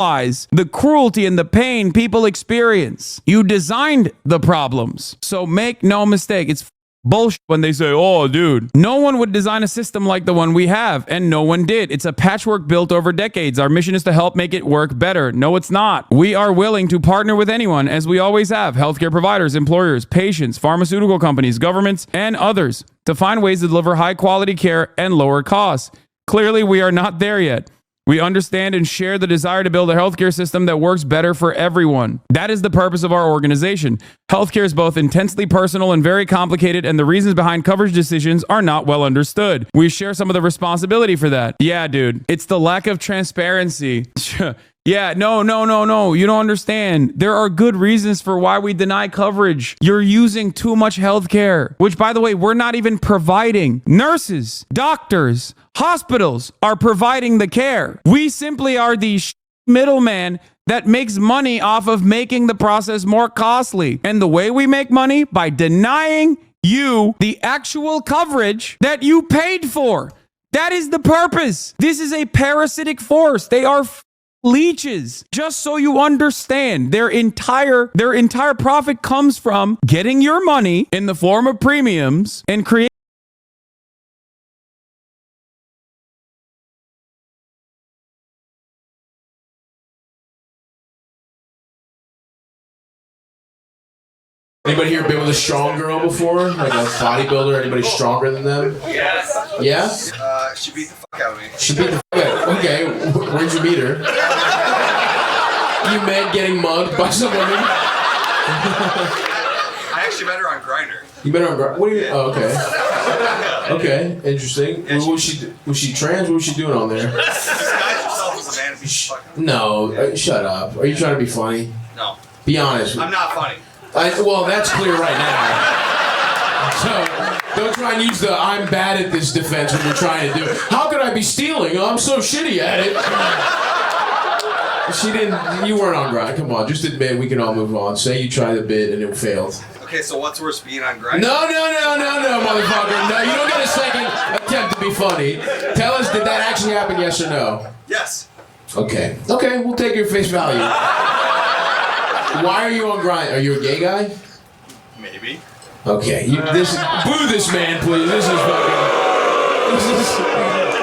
realize the cruelty and the pain people experience. You designed the problems. So make no mistake, it's bullshit when they say, oh, dude, no one would design a system like the one we have, and no one did. It's a patchwork built over decades. Our mission is to help make it work better. No, it's not. We are willing to partner with anyone, as we always have, healthcare providers, employers, patients, pharmaceutical companies, governments, and others, to find ways to deliver high-quality care and lower costs. Clearly, we are not there yet. We understand and share the desire to build a healthcare system that works better for everyone. That is the purpose of our organization. Healthcare is both intensely personal and very complicated, and the reasons behind coverage decisions are not well understood. We share some of the responsibility for that. Yeah, dude, it's the lack of transparency. Yeah, no. You don't understand. There are good reasons for why we deny coverage. You're using too much healthcare, which, by the way, we're not even providing. Nurses, doctors, hospitals are providing the care. We simply are the middleman that makes money off of making the process more costly. And the way we make money? By denying you the actual coverage that you paid for. That is the purpose. This is a parasitic force. They are leeches. Just so you understand, their entire profit comes from getting your money in the form of premiums and creating. Anybody here been with a strong girl before? Like a bodybuilder? Anybody stronger than them? Yes. Yeah? She beat the fuck out of me. She beat the fuck out. Okay, where'd you meet her? You met getting mugged by some woman? I actually met her on Grindr. You met her on Grindr? What do you mean? Oh, okay. Okay, interesting. Yeah, was she trans? What was she doing on there? Disguise yourself as a man and be fucking. No, shut up. Are you trying to be funny? No. Be honest. I'm not funny. Well, that's clear right now. So, don't try and use the I'm bad at this defense when you're trying to do it. How could I be stealing? Oh, I'm so shitty at it. She didn't, you weren't on Grindr. Come on, just admit we can all move on. Say you tried the bit and it failed. Okay, so what's worse, being on Grindr? No, motherfucker. No, you don't get a second attempt to be funny. Tell us, did that actually happen, yes or no? Yes. Okay, we'll take your face value. Why are you on Grindr? Are you a gay guy? Maybe. Okay, boo this man, please. This is.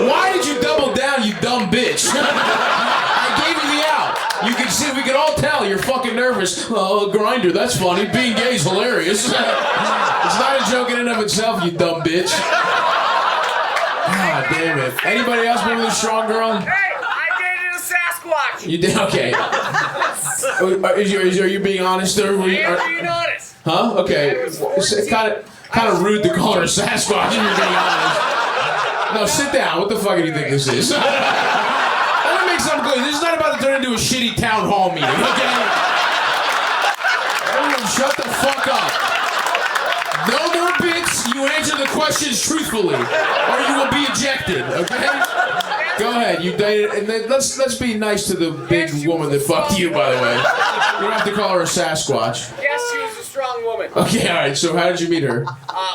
Why did you double down, you dumb bitch? I gave you the out. You can see, we can all tell you're fucking nervous. Oh, Grindr, that's funny. Being gay is hilarious. It's not a joke in and of itself, you dumb bitch. God damn it. Anybody else been with a strong girl? Hey, I dated a Sasquatch. You did? Okay. Are you being honest? Or I am being honest. Huh? Okay. It's kind of rude to call her a Sasquatch if you're being honest. No, sit down. What the fuck do you think this is? Let me make something good. This is not about to turn into a shitty town hall meeting, okay? Everyone shut the fuck up. No more bits. You answer the questions truthfully, or you will be ejected, okay? Go ahead, you dated, and then let's be nice to the big woman that fucked you, by the way. You don't have to call her a Sasquatch. Yes, she was a strong woman. Okay, all right. So how did you meet her?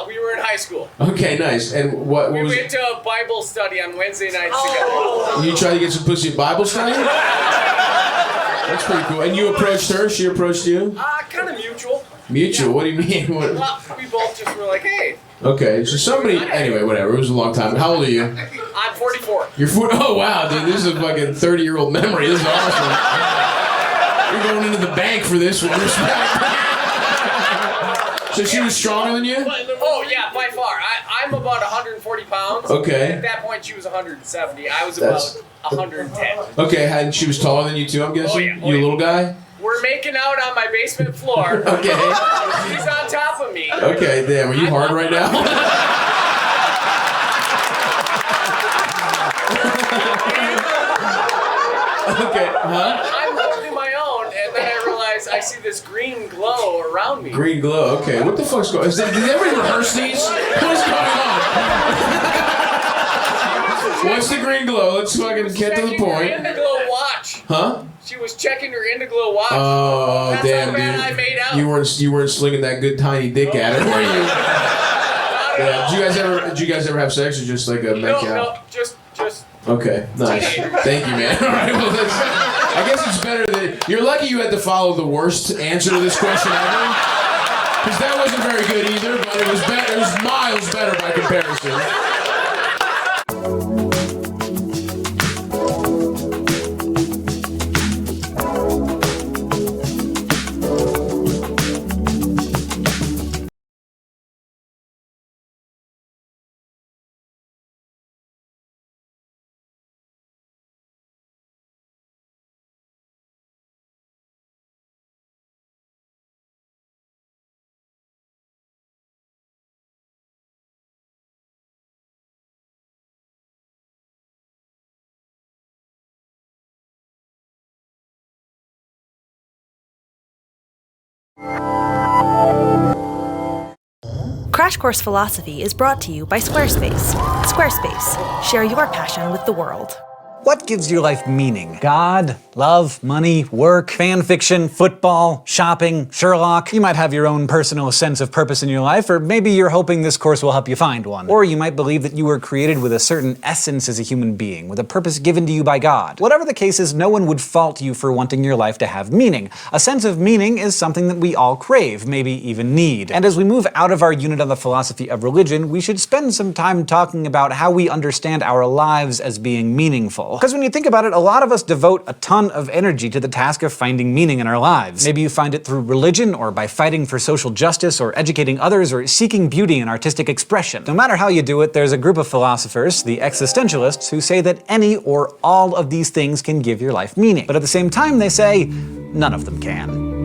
We were in high school. Okay, nice. And what We was? went to a Bible study on Wednesday nights together. You tried to get some pussy at Bible study? That's pretty cool. And you approached her. She approached you. Kind of mutual. Mutual. What do you mean? What? Well, we both just were like, hey. Okay, so somebody. Anyway, whatever. It was a long time. How old are you? I'm 44. You're 40. Oh wow, dude, this is a fucking 30-year-old memory. This is awesome. You're going into the bank for this one. Respect. So she was stronger than you? Oh yeah, by far. I'm about 140 pounds. Okay. At that point, she was 170. I was about 110. Okay, and she was taller than you too, I'm guessing? Oh, yeah. You a little guy? We're making out on my basement floor. Okay. She's on top of me. Okay, damn, are you hard right now? Okay, huh? I'm holding my own, and then I realize I see this green glow around me. Green glow, okay. What the fuck's going on? Did everybody rehearse these? What's going on? What's the green glow? Let's fucking get to the Her point. Indiglow watch. Huh? She was checking her Indiglow watch. Oh, That's damn, how bad I dude. made out. You weren't slinging that good tiny dick at her, were you? Yeah. Did you guys ever have sex or just like a make out? No, just Okay, nice. Thank you, man. All right, well, I guess it's better that you're lucky you had to follow the worst answer to this question ever. Because that wasn't very good either, but it was better. It was miles better by comparison. Crash Course Philosophy is brought to you by Squarespace. Squarespace, share your passion with the world. What gives your life meaning? God, love, money, work, fan fiction, football, shopping, Sherlock. You might have your own personal sense of purpose in your life, or maybe you're hoping this course will help you find one. Or you might believe that you were created with a certain essence as a human being, with a purpose given to you by God. Whatever the case is, no one would fault you for wanting your life to have meaning. A sense of meaning is something that we all crave, maybe even need. And as we move out of our unit on the philosophy of religion, we should spend some time talking about how we understand our lives as being meaningful. Because when you think about it, a lot of us devote a ton of energy to the task of finding meaning in our lives. Maybe you find it through religion, or by fighting for social justice, or educating others, or seeking beauty in artistic expression. No matter how you do it, there's a group of philosophers, the existentialists, who say that any or all of these things can give your life meaning. But at the same time, they say none of them can.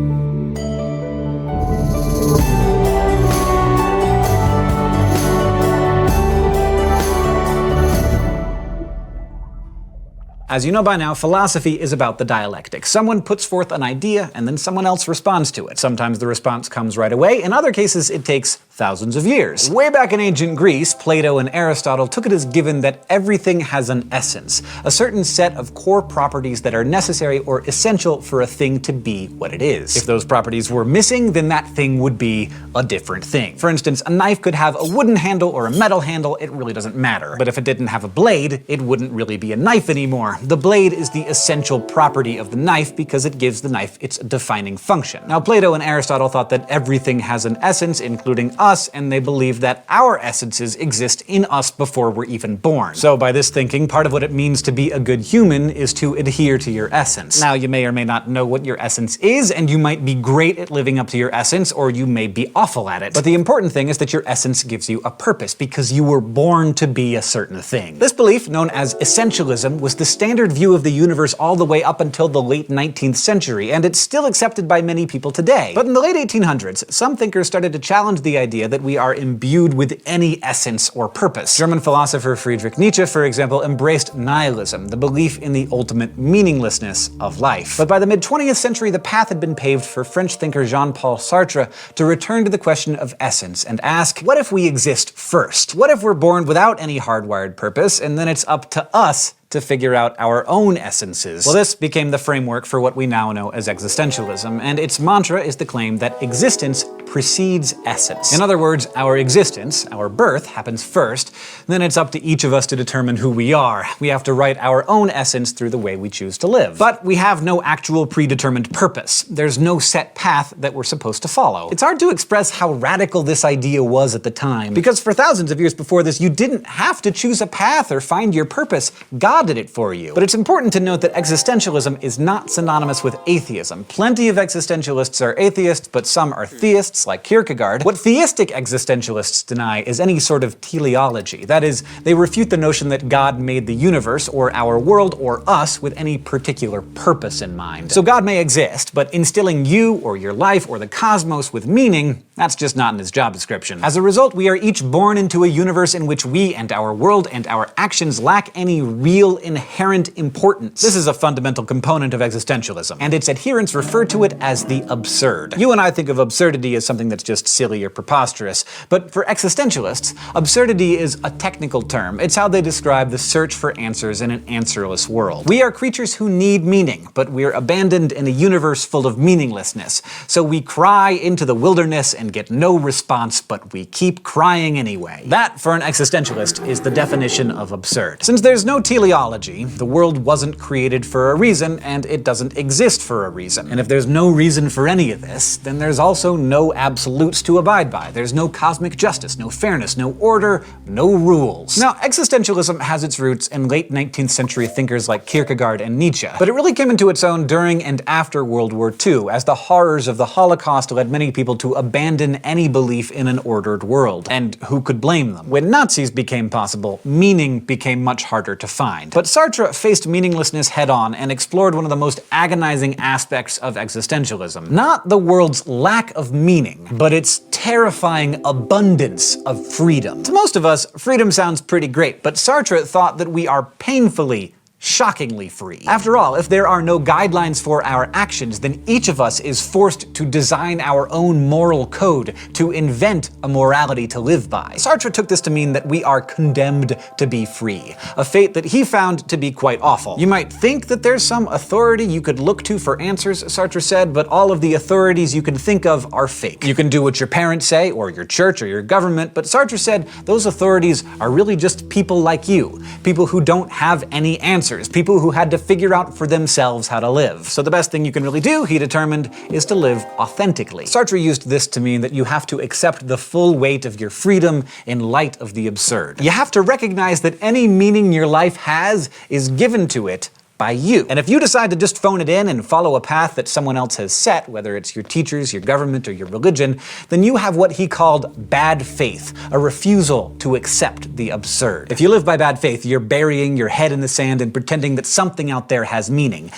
As you know by now, philosophy is about the dialectic. Someone puts forth an idea, and then someone else responds to it. Sometimes the response comes right away, in other cases it takes thousands of years. Way back in ancient Greece, Plato and Aristotle took it as given that everything has an essence, a certain set of core properties that are necessary or essential for a thing to be what it is. If those properties were missing, then that thing would be a different thing. For instance, a knife could have a wooden handle or a metal handle, it really doesn't matter. But if it didn't have a blade, it wouldn't really be a knife anymore. The blade is the essential property of the knife because it gives the knife its defining function. Now, Plato and Aristotle thought that everything has an essence, including us, and they believed that our essences exist in us before we're even born. So by this thinking, part of what it means to be a good human is to adhere to your essence. Now, you may or may not know what your essence is, and you might be great at living up to your essence, or you may be awful at it. But the important thing is that your essence gives you a purpose, because you were born to be a certain thing. This belief, known as essentialism, was the standard view of the universe all the way up until the late 19th century, and it's still accepted by many people today. But in the late 1800s, some thinkers started to challenge the idea that we are imbued with any essence or purpose. German philosopher Friedrich Nietzsche, for example, embraced nihilism, the belief in the ultimate meaninglessness of life. But by the mid-20th century, the path had been paved for French thinker Jean-Paul Sartre to return to the question of essence and ask, what if we exist first? What if we're born without any hardwired purpose, and then it's up to us to figure out our own essences? Well, this became the framework for what we now know as existentialism, and its mantra is the claim that existence precedes essence. In other words, our existence, our birth, happens first, then it's up to each of us to determine who we are. We have to write our own essence through the way we choose to live. But we have no actual predetermined purpose. There's no set path that we're supposed to follow. It's hard to express how radical this idea was at the time, because for thousands of years before this, you didn't have to choose a path or find your purpose. God did it for you. But it's important to note that existentialism is not synonymous with atheism. Plenty of existentialists are atheists, but some are theists, like Kierkegaard. What theistic existentialists deny is any sort of teleology. That is, they refute the notion that God made the universe, or our world, or us, with any particular purpose in mind. So God may exist, but instilling you, or your life, or the cosmos with meaning, that's just not in his job description. As a result, we are each born into a universe in which we and our world and our actions lack any real inherent importance. This is a fundamental component of existentialism, and its adherents refer to it as the absurd. You and I think of absurdity as something that's just silly or preposterous, but for existentialists, absurdity is a technical term. It's how they describe the search for answers in an answerless world. We are creatures who need meaning, but we're abandoned in a universe full of meaninglessness. So we cry into the wilderness and and get no response, but we keep crying anyway. That, for an existentialist, is the definition of absurd. Since there's no teleology, the world wasn't created for a reason, and it doesn't exist for a reason. And if there's no reason for any of this, then there's also no absolutes to abide by. There's no cosmic justice, no fairness, no order, no rules. Now, existentialism has its roots in late 19th century thinkers like Kierkegaard and Nietzsche, but it really came into its own during and after World War II, as the horrors of the Holocaust led many people to abandon any belief in an ordered world. And who could blame them? When Nazis became possible, meaning became much harder to find. But Sartre faced meaninglessness head-on and explored one of the most agonizing aspects of existentialism. Not the world's lack of meaning, but its terrifying abundance of freedom. To most of us, freedom sounds pretty great, but Sartre thought that we are painfully, shockingly free. After all, if there are no guidelines for our actions, then each of us is forced to design our own moral code, to invent a morality to live by. Sartre took this to mean that we are condemned to be free, a fate that he found to be quite awful. You might think that there's some authority you could look to for answers, Sartre said, but all of the authorities you can think of are fake. You can do what your parents say, or your church, or your government, but Sartre said those authorities are really just people like you, people who don't have any answers, people who had to figure out for themselves how to live. So the best thing you can really do, he determined, is to live authentically. Sartre used this to mean that you have to accept the full weight of your freedom in light of the absurd. You have to recognize that any meaning your life has is given to it by you. And if you decide to just phone it in and follow a path that someone else has set, whether it's your teachers, your government, or your religion, then you have what he called bad faith, a refusal to accept the absurd. If you live by bad faith, you're burying your head in the sand and pretending that something out there has meaning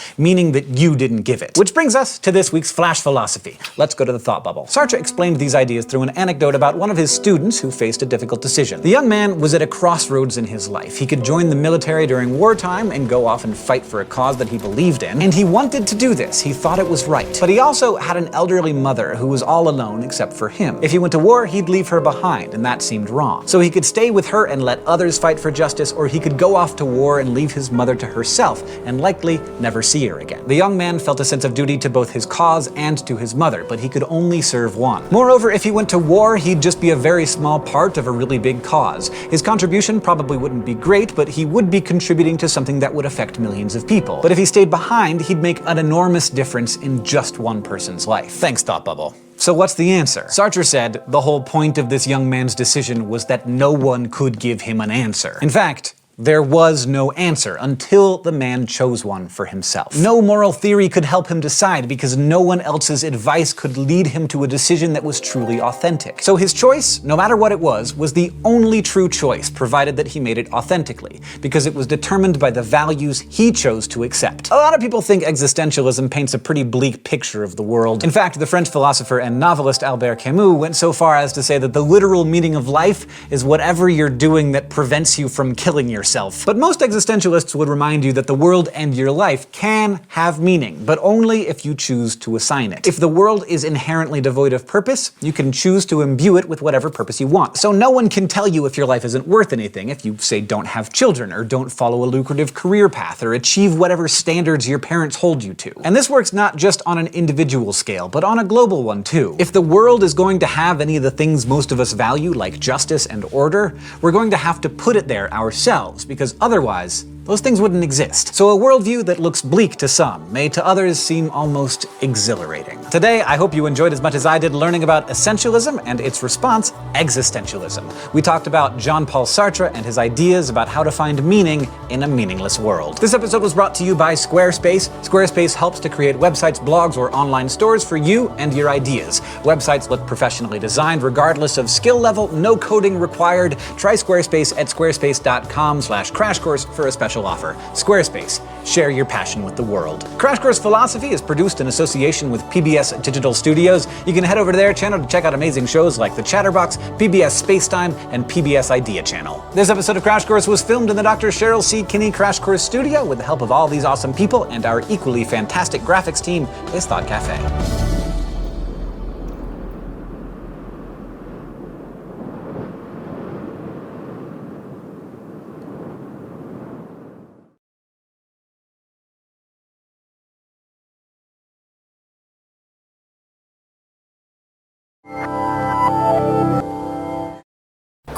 that you didn't give it. Which brings us to this week's Flash Philosophy. Let's go to the thought bubble. Sartre explained these ideas through an anecdote about one of his students who faced a difficult decision. The young man was at a crossroads in his life. He could join the military during wartime and go off and fight for a cause that he believed in, and he wanted to do this. He thought it was right. But he also had an elderly mother who was all alone except for him. If he went to war, he'd leave her behind, and that seemed wrong. So he could stay with her and let others fight for justice, or he could go off to war and leave his mother to herself, and likely never see her again. The young man felt a sense of duty to both his cause and to his mother, but he could only serve one. Moreover, if he went to war, he'd just be a very small part of a really big cause. His contribution probably wouldn't be great, but he would be contributing to something that would affect millions of people. But if he stayed behind, he'd make an enormous difference in just one person's life. Thanks, Thought Bubble. So what's the answer? Sartre said the whole point of this young man's decision was that no one could give him an answer. In fact, there was no answer until the man chose one for himself. No moral theory could help him decide because no one else's advice could lead him to a decision that was truly authentic. So his choice, no matter what it was the only true choice, provided that he made it authentically, because it was determined by the values he chose to accept. A lot of people think existentialism paints a pretty bleak picture of the world. In fact, the French philosopher and novelist Albert Camus went so far as to say that the literal meaning of life is whatever you're doing that prevents you from killing yourself. But most existentialists would remind you that the world and your life can have meaning, but only if you choose to assign it. If the world is inherently devoid of purpose, you can choose to imbue it with whatever purpose you want. So no one can tell you if your life isn't worth anything if you, say, don't have children, or don't follow a lucrative career path, or achieve whatever standards your parents hold you to. And this works not just on an individual scale, but on a global one too. If the world is going to have any of the things most of us value, like justice and order, we're going to have to put it there ourselves, because otherwise, those things wouldn't exist. So a worldview that looks bleak to some may to others seem almost exhilarating. Today, I hope you enjoyed as much as I did learning about essentialism and its response, existentialism. We talked about Jean-Paul Sartre and his ideas about how to find meaning in a meaningless world. This episode was brought to you by Squarespace. Squarespace helps to create websites, blogs, or online stores for you and your ideas. Websites look professionally designed regardless of skill level, no coding required. Try Squarespace at squarespace.com/crashcourse for a special offer. Squarespace, share your passion with the world. Crash Course Philosophy is produced in association with PBS Digital Studios. You can head over to their channel to check out amazing shows like The Chatterbox, PBS Spacetime, and PBS Idea Channel. This episode of Crash Course was filmed in the Dr. Cheryl C. Kinney Crash Course studio with the help of all these awesome people, and our equally fantastic graphics team is Thought Cafe.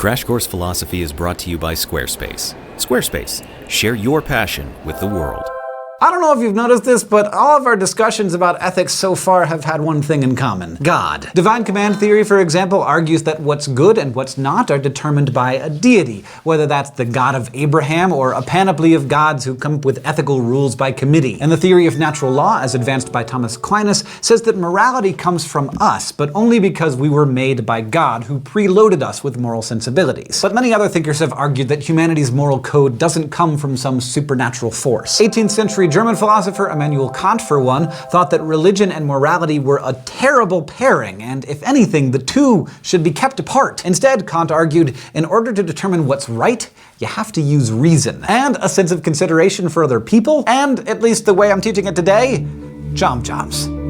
Crash Course Philosophy is brought to you by Squarespace. Squarespace, share your passion with the world. I don't know if you've noticed this, but all of our discussions about ethics so far have had one thing in common: God. Divine command theory, for example, argues that what's good and what's not are determined by a deity, whether that's the God of Abraham or a panoply of gods who come up with ethical rules by committee. And the theory of natural law, as advanced by Thomas Aquinas, says that morality comes from us, but only because we were made by God, who preloaded us with moral sensibilities. But many other thinkers have argued that humanity's moral code doesn't come from some supernatural force. 18th century German philosopher Immanuel Kant, for one, thought that religion and morality were a terrible pairing, and if anything, the two should be kept apart. Instead, Kant argued, in order to determine what's right, you have to use reason, and a sense of consideration for other people, and, at least the way I'm teaching it today, chom-choms.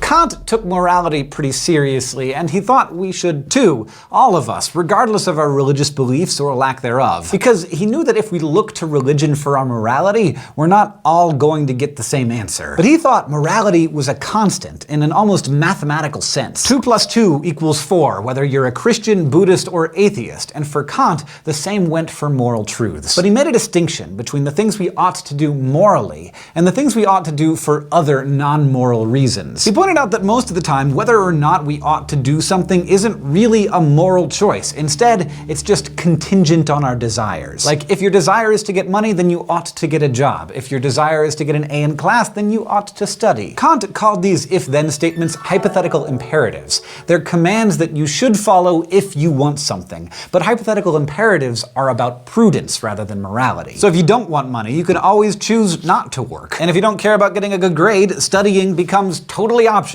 Kant took morality pretty seriously, and he thought we should too, all of us, regardless of our religious beliefs or lack thereof. Because he knew that if we look to religion for our morality, we're not all going to get the same answer. But he thought morality was a constant in an almost mathematical sense. 2 + 2 = 4, whether you're a Christian, Buddhist, or atheist, and for Kant, the same went for moral truths. But he made a distinction between the things we ought to do morally and the things we ought to do for other non-moral reasons. He pointed out that most of the time, whether or not we ought to do something isn't really a moral choice. Instead, it's just contingent on our desires. Like, if your desire is to get money, then you ought to get a job. If your desire is to get an A in class, then you ought to study. Kant called these if-then statements hypothetical imperatives. They're commands that you should follow if you want something. But hypothetical imperatives are about prudence rather than morality. So if you don't want money, you can always choose not to work. And if you don't care about getting a good grade, studying becomes totally optional.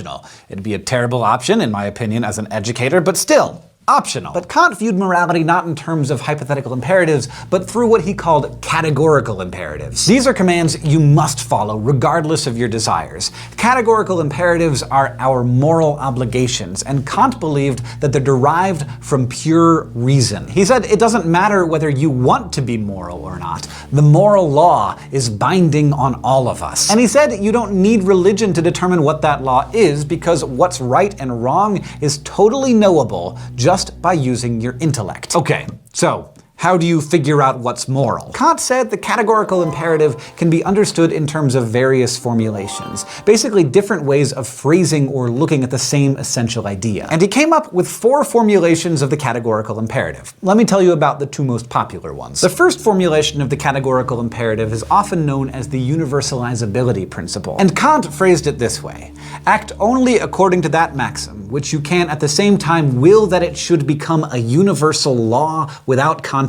It'd be a terrible option, in my opinion, as an educator, but still, optional. But Kant viewed morality not in terms of hypothetical imperatives, but through what he called categorical imperatives. These are commands you must follow regardless of your desires. Categorical imperatives are our moral obligations, and Kant believed that they're derived from pure reason. He said it doesn't matter whether you want to be moral or not. The moral law is binding on all of us. And he said you don't need religion to determine what that law is, because what's right and wrong is totally knowable just by using your intellect. Okay, so how do you figure out what's moral? Kant said the categorical imperative can be understood in terms of various formulations, basically different ways of phrasing or looking at the same essential idea. And he came up with 4 formulations of the categorical imperative. Let me tell you about the 2 most popular ones. The first formulation of the categorical imperative is often known as the universalizability principle. And Kant phrased it this way: act only according to that maxim, which you can at the same time will that it should become a universal law without contradiction.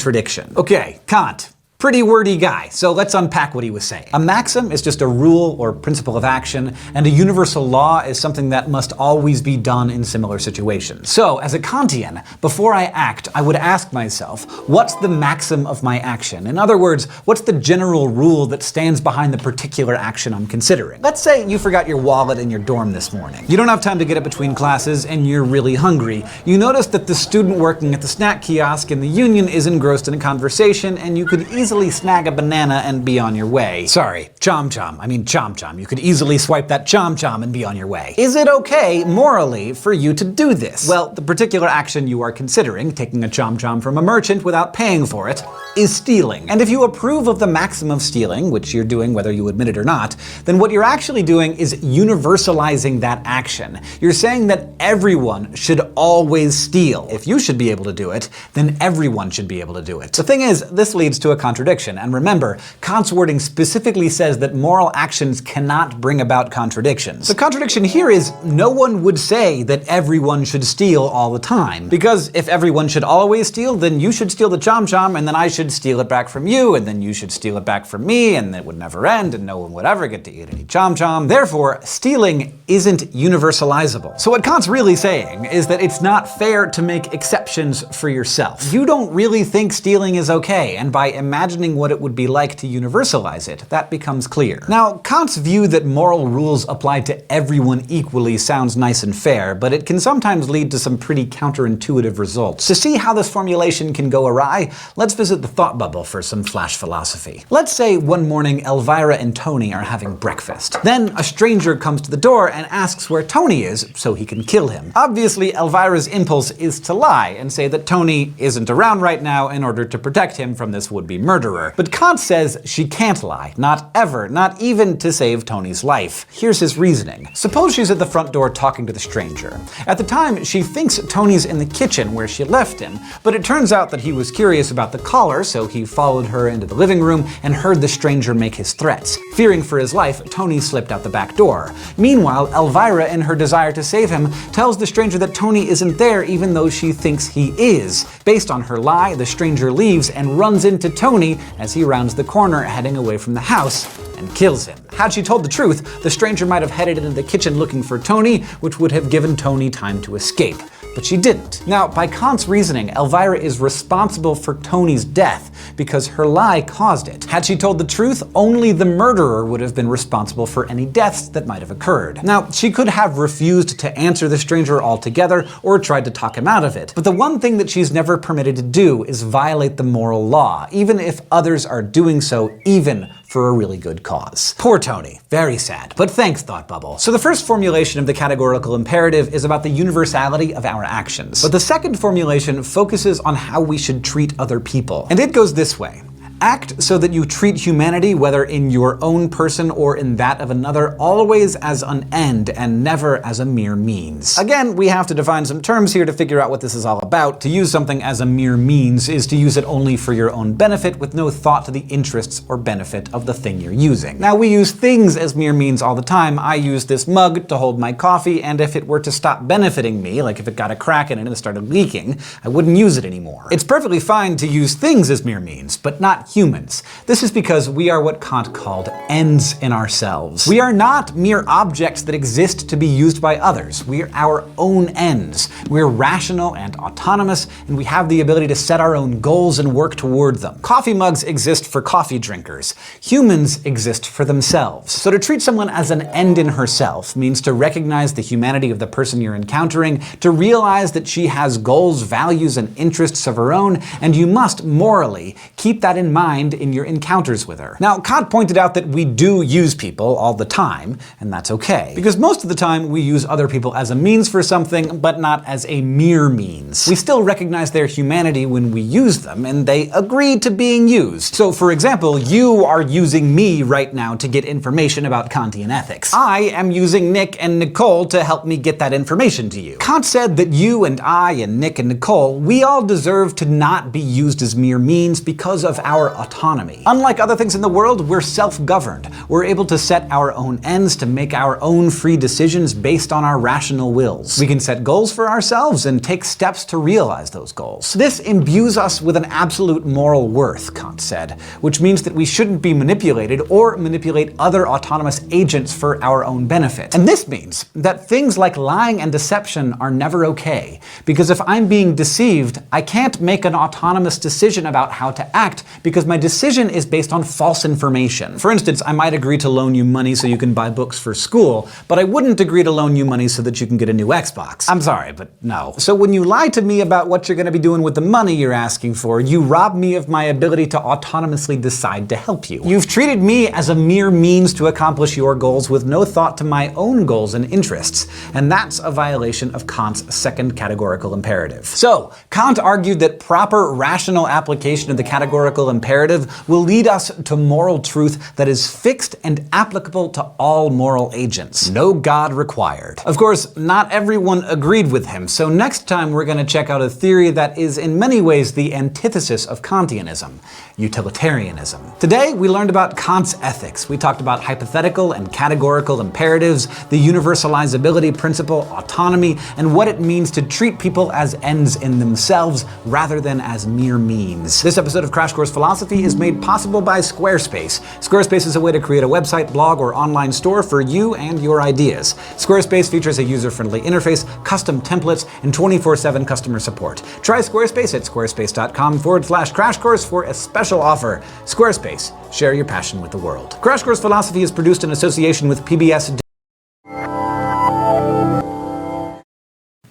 Okay, Kant. Pretty wordy guy, so let's unpack what he was saying. A maxim is just a rule or principle of action, and a universal law is something that must always be done in similar situations. So, as a Kantian, before I act, I would ask myself, what's the maxim of my action? In other words, what's the general rule that stands behind the particular action I'm considering? Let's say you forgot your wallet in your dorm this morning. You don't have time to get it between classes, and you're really hungry. You notice that the student working at the snack kiosk in the Union is engrossed in a conversation, and you could easily snag a banana and be on your way. Sorry, chom-chom. I mean chom-chom. You could easily swipe that chom-chom and be on your way. Is it okay, morally, for you to do this? Well, the particular action you are considering, taking a chom-chom from a merchant without paying for it, is stealing. And if you approve of the maxim of stealing, which you're doing whether you admit it or not, then what you're actually doing is universalizing that action. You're saying that everyone should always steal. If you should be able to do it, then everyone should be able to do it. The thing is, this leads to a contradiction. And remember, Kant's wording specifically says that moral actions cannot bring about contradictions. The contradiction here is no one would say that everyone should steal all the time. Because if everyone should always steal, then you should steal the chom-chom, and then I should steal it back from you, and then you should steal it back from me, and it would never end, and no one would ever get to eat any chom-chom. Therefore, stealing isn't universalizable. So what Kant's really saying is that it's not fair to make exceptions for yourself. You don't really think stealing is okay, and by imagining imagining what it would be like to universalize it, that becomes clear. Now, Kant's view that moral rules apply to everyone equally sounds nice and fair, but it can sometimes lead to some pretty counterintuitive results. To see how this formulation can go awry, let's visit the thought bubble for some flash philosophy. Let's say one morning Elvira and Tony are having breakfast. Then a stranger comes to the door and asks where Tony is so he can kill him. Obviously, Elvira's impulse is to lie and say that Tony isn't around right now in order to protect him from this would-be murderer. But Kant says she can't lie, not ever, not even to save Tony's life. Here's his reasoning. Suppose she's at the front door talking to the stranger. At the time, she thinks Tony's in the kitchen where she left him, but it turns out that he was curious about the caller, so he followed her into the living room and heard the stranger make his threats. Fearing for his life, Tony slipped out the back door. Meanwhile, Elvira, in her desire to save him, tells the stranger that Tony isn't there even though she thinks he is. Based on her lie, the stranger leaves and runs into Tony as he rounds the corner heading away from the house and kills him. Had she told the truth, the stranger might have headed into the kitchen looking for Tony, which would have given Tony time to escape. But she didn't. Now, by Kant's reasoning, Elvira is responsible for Tony's death because her lie caused it. Had she told the truth, only the murderer would have been responsible for any deaths that might have occurred. Now, she could have refused to answer the stranger altogether or tried to talk him out of it. But the one thing that she's never permitted to do is violate the moral law, even if others are doing so, even for a really good cause. Poor Tony. Very sad. But thanks, Thought Bubble. So the first formulation of the categorical imperative is about the universality of our actions. But the second formulation focuses on how we should treat other people. And it goes this way. Act so that you treat humanity, whether in your own person or in that of another, always as an end and never as a mere means. Again, we have to define some terms here to figure out what this is all about. To use something as a mere means is to use it only for your own benefit with no thought to the interests or benefit of the thing you're using. Now, we use things as mere means all the time. I use this mug to hold my coffee, and if it were to stop benefiting me, like if it got a crack in it and it started leaking, I wouldn't use it anymore. It's perfectly fine to use things as mere means, but not humans. This is because we are what Kant called ends in ourselves. We are not mere objects that exist to be used by others. We're our own ends. We're rational and autonomous, and we have the ability to set our own goals and work toward them. Coffee mugs exist for coffee drinkers. Humans exist for themselves. So to treat someone as an end in herself means to recognize the humanity of the person you're encountering, to realize that she has goals, values, and interests of her own, and you must morally keep that in mind in your encounters with her. Now, Kant pointed out that we do use people all the time, and that's okay. Because most of the time we use other people as a means for something, but not as a mere means. We still recognize their humanity when we use them, and they agree to being used. So, for example, you are using me right now to get information about Kantian ethics. I am using Nick and Nicole to help me get that information to you. Kant said that you and I and Nick and Nicole, we all deserve to not be used as mere means because of our autonomy. Unlike other things in the world, we're self-governed. We're able to set our own ends, to make our own free decisions based on our rational wills. We can set goals for ourselves and take steps to realize those goals. This imbues us with an absolute moral worth, Kant said, which means that we shouldn't be manipulated or manipulate other autonomous agents for our own benefit. And this means that things like lying and deception are never okay, because if I'm being deceived, I can't make an autonomous decision about how to act because my decision is based on false information. For instance, I might agree to loan you money so you can buy books for school, but I wouldn't agree to loan you money so that you can get a new Xbox. I'm sorry, but no. So when you lie to me about what you're going to be doing with the money you're asking for, you rob me of my ability to autonomously decide to help you. You've treated me as a mere means to accomplish your goals with no thought to my own goals and interests, and that's a violation of Kant's second categorical imperative. So, Kant argued that proper rational application of the categorical imperative will lead us to moral truth that is fixed and applicable to all moral agents. No God required. Of course, not everyone agreed with him, so next time we're going to check out a theory that is in many ways the antithesis of Kantianism: utilitarianism. Today, we learned about Kant's ethics. We talked about hypothetical and categorical imperatives, the universalizability principle, autonomy, and what it means to treat people as ends in themselves rather than as mere means. This episode of Crash Course Philosophy Philosophy is made possible by Squarespace. Squarespace is a way to create a website, blog, or online store for you and your ideas. Squarespace features a user-friendly interface, custom templates, and 24/7 customer support. Try Squarespace at squarespace.com/crash course for a special offer. Squarespace, share your passion with the world. Crash Course Philosophy is produced in association with PBS.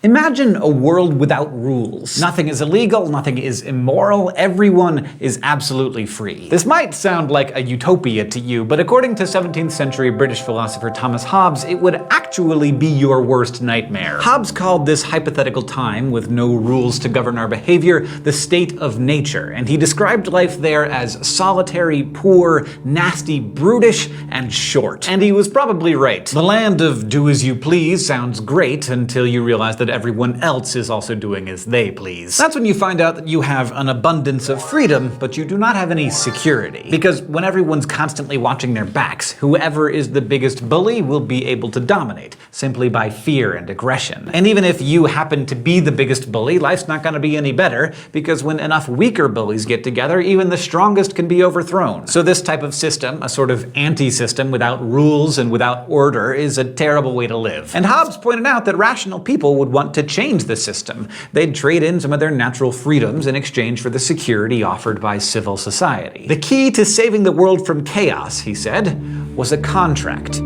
Imagine a world without rules. Nothing is illegal, nothing is immoral, everyone is absolutely free. This might sound like a utopia to you, but according to 17th century British philosopher Thomas Hobbes, it would actually be your worst nightmare. Hobbes called this hypothetical time, with no rules to govern our behavior, the state of nature, and he described life there as solitary, poor, nasty, brutish, and short. And he was probably right. The land of do as you please sounds great until you realize that everyone else is also doing as they please. That's when you find out that you have an abundance of freedom, but you do not have any security. Because when everyone's constantly watching their backs, whoever is the biggest bully will be able to dominate, simply by fear and aggression. And even if you happen to be the biggest bully, life's not going to be any better, because when enough weaker bullies get together, even the strongest can be overthrown. So this type of system, a sort of anti-system without rules and without order, is a terrible way to live. And Hobbes pointed out that rational people would want to change the system. They'd trade in some of their natural freedoms in exchange for the security offered by civil society. The key to saving the world from chaos, he said, was a contract.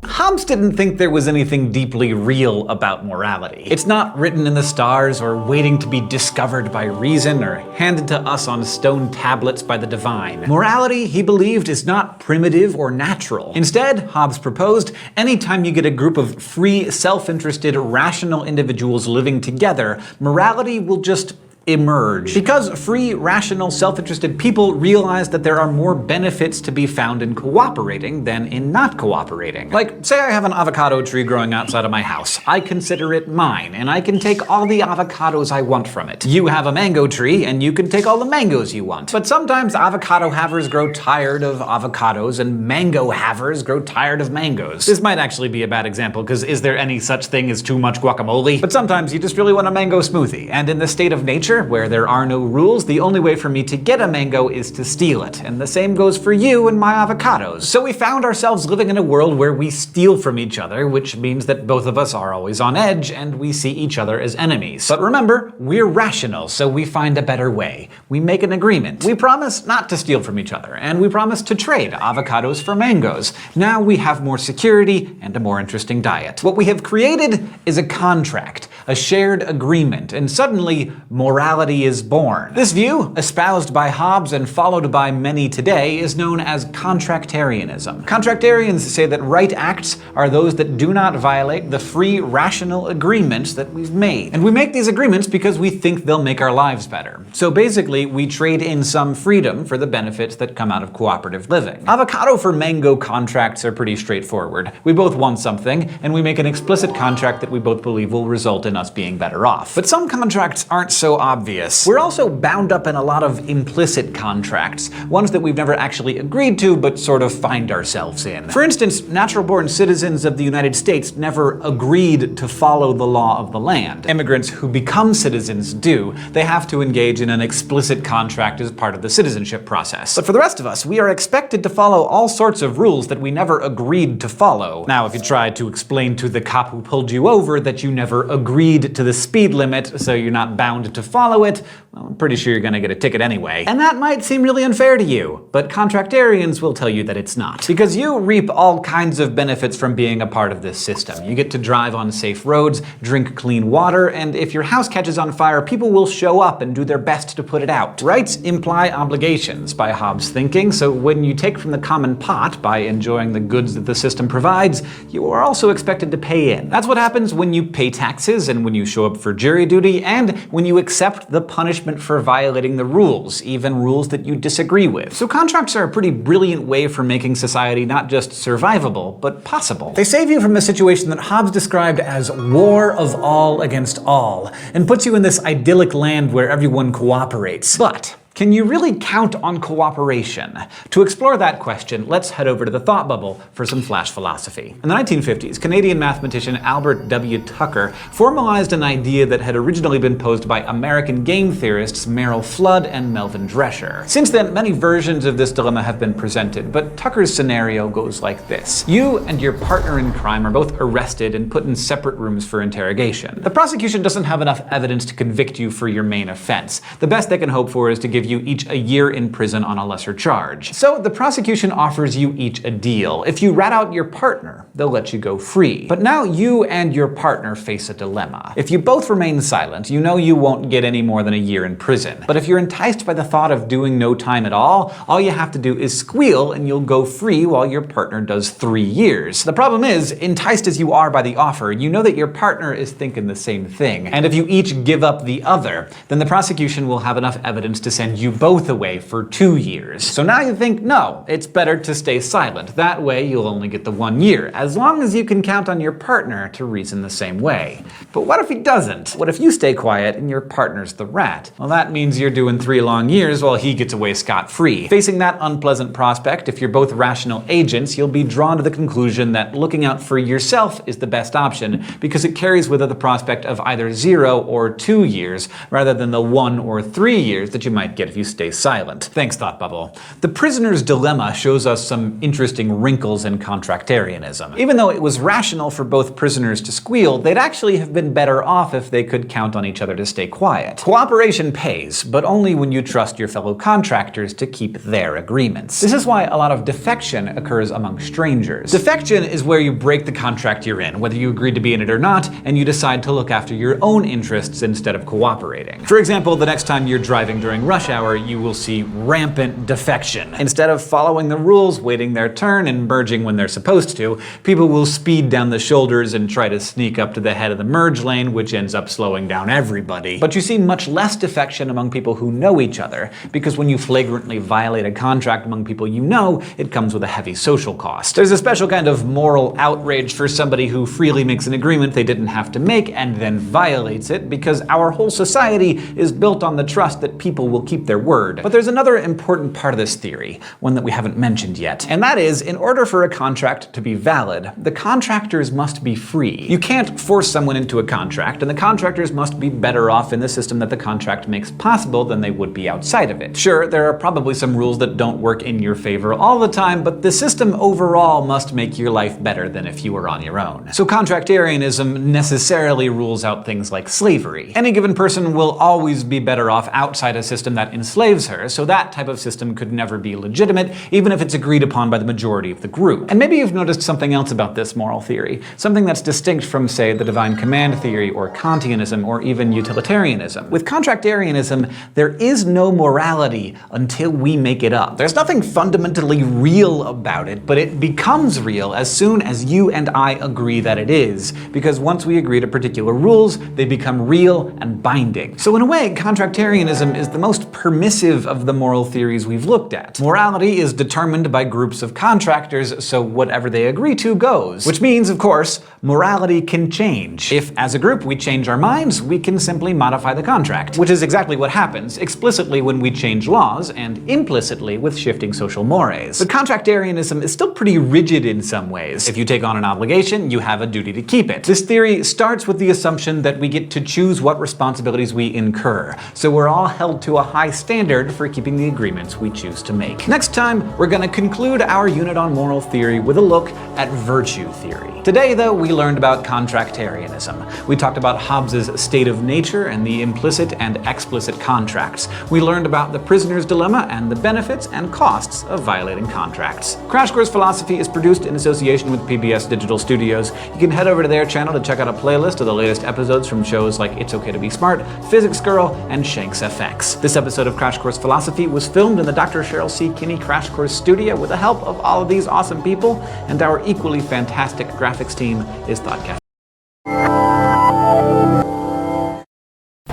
Hobbes didn't think there was anything deeply real about morality. It's not written in the stars or waiting to be discovered by reason or handed to us on stone tablets by the divine. Morality, he believed, is not primitive or natural. Instead, Hobbes proposed, anytime you get a group of free, self-interested, rational individuals living together, morality will just emerge. Because free, rational, self-interested people realize that there are more benefits to be found in cooperating than in not cooperating. Like, say I have an avocado tree growing outside of my house. I consider it mine, and I can take all the avocados I want from it. You have a mango tree, and you can take all the mangoes you want. But sometimes avocado havers grow tired of avocados, and mango havers grow tired of mangoes. This might actually be a bad example, because is there any such thing as too much guacamole? But sometimes you just really want a mango smoothie, and in the state of nature, where there are no rules, the only way for me to get a mango is to steal it. And the same goes for you and my avocados. So we found ourselves living in a world where we steal from each other, which means that both of us are always on edge and we see each other as enemies. But remember, we're rational, so we find a better way. We make an agreement. We promise not to steal from each other, and we promise to trade avocados for mangoes. Now we have more security and a more interesting diet. What we have created is a contract, a shared agreement, and suddenly morality is born. This view, espoused by Hobbes and followed by many today, is known as contractarianism. Contractarians say that right acts are those that do not violate the free, rational agreements that we've made. And we make these agreements because we think they'll make our lives better. So basically, we trade in some freedom for the benefits that come out of cooperative living. Avocado for mango contracts are pretty straightforward. We both want something, and we make an explicit contract that we both believe will result in us being better off. But some contracts aren't so obvious. We're also bound up in a lot of implicit contracts, ones that we've never actually agreed to but sort of find ourselves in. For instance, natural-born citizens of the United States never agreed to follow the law of the land. Immigrants who become citizens do. They have to engage in an explicit contract as part of the citizenship process. But for the rest of us, we are expected to follow all sorts of rules that we never agreed to follow. Now, if you try to explain to the cop who pulled you over that you never agreed to the speed limit, so you're not bound to follow it, well, I'm pretty sure you're gonna get a ticket anyway. And that might seem really unfair to you, but contractarians will tell you that it's not. Because you reap all kinds of benefits from being a part of this system. You get to drive on safe roads, drink clean water, and if your house catches on fire, people will show up and do their best to put it out. Rights imply obligations by Hobbes' thinking, so when you take from the common pot by enjoying the goods that the system provides, you are also expected to pay in. That's what happens when you pay taxes and when you show up for jury duty and when you accept the punishment for violating the rules, even rules that you disagree with. So contracts are a pretty brilliant way for making society not just survivable, but possible. They save you from a situation that Hobbes described as war of all against all, and puts you in this idyllic land where everyone cooperates. But Can you really count on cooperation? To explore that question, let's head over to the thought bubble for some flash philosophy. In the 1950s, Canadian mathematician Albert W. Tucker formalized an idea that had originally been posed by American game theorists Merrill Flood and Melvin Drescher. Since then, many versions of this dilemma have been presented, but Tucker's scenario goes like this. You and your partner in crime are both arrested and put in separate rooms for interrogation. The prosecution doesn't have enough evidence to convict you for your main offense. The best they can hope for is to give you each a year in prison on a lesser charge. So the prosecution offers you each a deal. If you rat out your partner, they'll let you go free. But now you and your partner face a dilemma. If you both remain silent, you know you won't get any more than a year in prison. But if you're enticed by the thought of doing no time at all you have to do is squeal and you'll go free while your partner does 3 years. The problem is, enticed as you are by the offer, you know that your partner is thinking the same thing. And if you each give up the other, then the prosecution will have enough evidence to send you both away for 2 years. So now you think, no, it's better to stay silent. That way you'll only get the 1 year, as long as you can count on your partner to reason the same way. But what if he doesn't? What if you stay quiet and your partner's the rat? Well, that means you're doing 3 long years while he gets away scot-free. Facing that unpleasant prospect, if you're both rational agents, you'll be drawn to the conclusion that looking out for yourself is the best option, because it carries with it the prospect of either 0 or 2 years, rather than the 1 or 3 years that you might get if you stay silent. Thanks, Thought Bubble. The prisoner's dilemma shows us some interesting wrinkles in contractarianism. Even though it was rational for both prisoners to squeal, they'd actually have been better off if they could count on each other to stay quiet. Cooperation pays, but only when you trust your fellow contractors to keep their agreements. This is why a lot of defection occurs among strangers. Defection is where you break the contract you're in, whether you agreed to be in it or not, and you decide to look after your own interests instead of cooperating. For example, the next time you're driving during rush hour, you will see rampant defection. Instead of following the rules, waiting their turn, and merging when they're supposed to, people will speed down the shoulders and try to sneak up to the head of the merge lane, which ends up slowing down everybody. But you see much less defection among people who know each other, because when you flagrantly violate a contract among people you know, it comes with a heavy social cost. There's a special kind of moral outrage for somebody who freely makes an agreement they didn't have to make and then violates it, because our whole society is built on the trust that people will keep their word. But there's another important part of this theory, one that we haven't mentioned yet, and that is, in order for a contract to be valid, the contractors must be free. You can't force someone into a contract, and the contractors must be better off in the system that the contract makes possible than they would be outside of it. Sure, there are probably some rules that don't work in your favor all the time, but the system overall must make your life better than if you were on your own. So contractarianism necessarily rules out things like slavery. Any given person will always be better off outside a system that enslaves her, so that type of system could never be legitimate, even if it's agreed upon by the majority of the group. And maybe you've noticed something else about this moral theory, something that's distinct from, say, the divine command theory or Kantianism or even utilitarianism. With contractarianism, there is no morality until we make it up. There's nothing fundamentally real about it, but it becomes real as soon as you and I agree that it is, because once we agree to particular rules, they become real and binding. So in a way, contractarianism is the most permissive of the moral theories we've looked at. Morality is determined by groups of contractors, so whatever they agree to goes. Which means, of course, morality can change. If, as a group, we change our minds, we can simply modify the contract. Which is exactly what happens, explicitly when we change laws, and implicitly with shifting social mores. But contractarianism is still pretty rigid in some ways. If you take on an obligation, you have a duty to keep it. This theory starts with the assumption that we get to choose what responsibilities we incur, so we're all held to a high standard for keeping the agreements we choose to make. Next time, we're gonna conclude our unit on moral theory with a look at virtue theory. Today, though, we learned about contractarianism. We talked about Hobbes's state of nature and the implicit and explicit contracts. We learned about the prisoner's dilemma and the benefits and costs of violating contracts. Crash Course Philosophy is produced in association with PBS Digital Studios. You can head over to their channel to check out a playlist of the latest episodes from shows like It's Okay to Be Smart, Physics Girl, and Shanks FX. This episode of Crash Course Philosophy was filmed in the Dr. Cheryl C. Kinney Crash Course studio with the help of all of these awesome people, and our equally fantastic graphics team is Thoughtcast.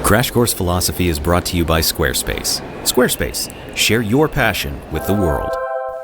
Crash Course Philosophy is brought to you by Squarespace. Squarespace, share your passion with the world.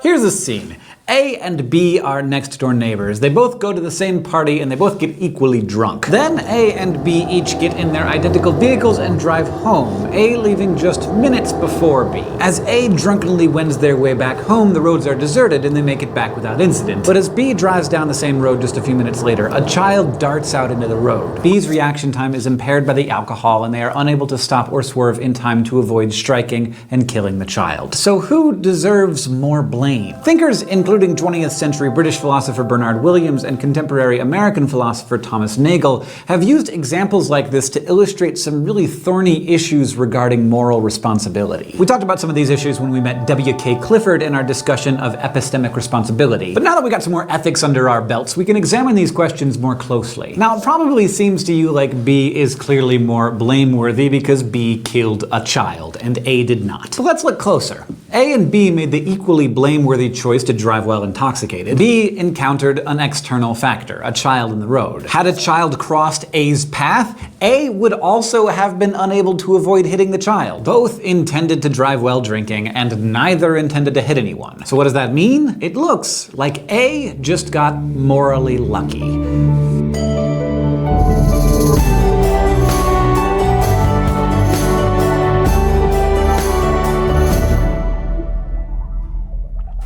Here's a scene. A and B are next-door neighbors. They both go to the same party and they both get equally drunk. Then A and B each get in their identical vehicles and drive home, A leaving just minutes before B. As A drunkenly wends their way back home, the roads are deserted and they make it back without incident. But as B drives down the same road just a few minutes later, a child darts out into the road. B's reaction time is impaired by the alcohol and they are unable to stop or swerve in time to avoid striking and killing the child. So who deserves more blame? Thinkers including 20th century British philosopher Bernard Williams and contemporary American philosopher Thomas Nagel have used examples like this to illustrate some really thorny issues regarding moral responsibility. We talked about some of these issues when we met W.K. Clifford in our discussion of epistemic responsibility. But now that we got some more ethics under our belts, we can examine these questions more closely. Now, it probably seems to you like B is clearly more blameworthy because B killed a child and A did not. But let's look closer. A and B made the equally blameworthy choice to drive while intoxicated. B encountered an external factor, a child in the road. Had a child crossed A's path, A would also have been unable to avoid hitting the child. Both intended to drive while drinking, and neither intended to hit anyone. So what does that mean? It looks like A just got morally lucky.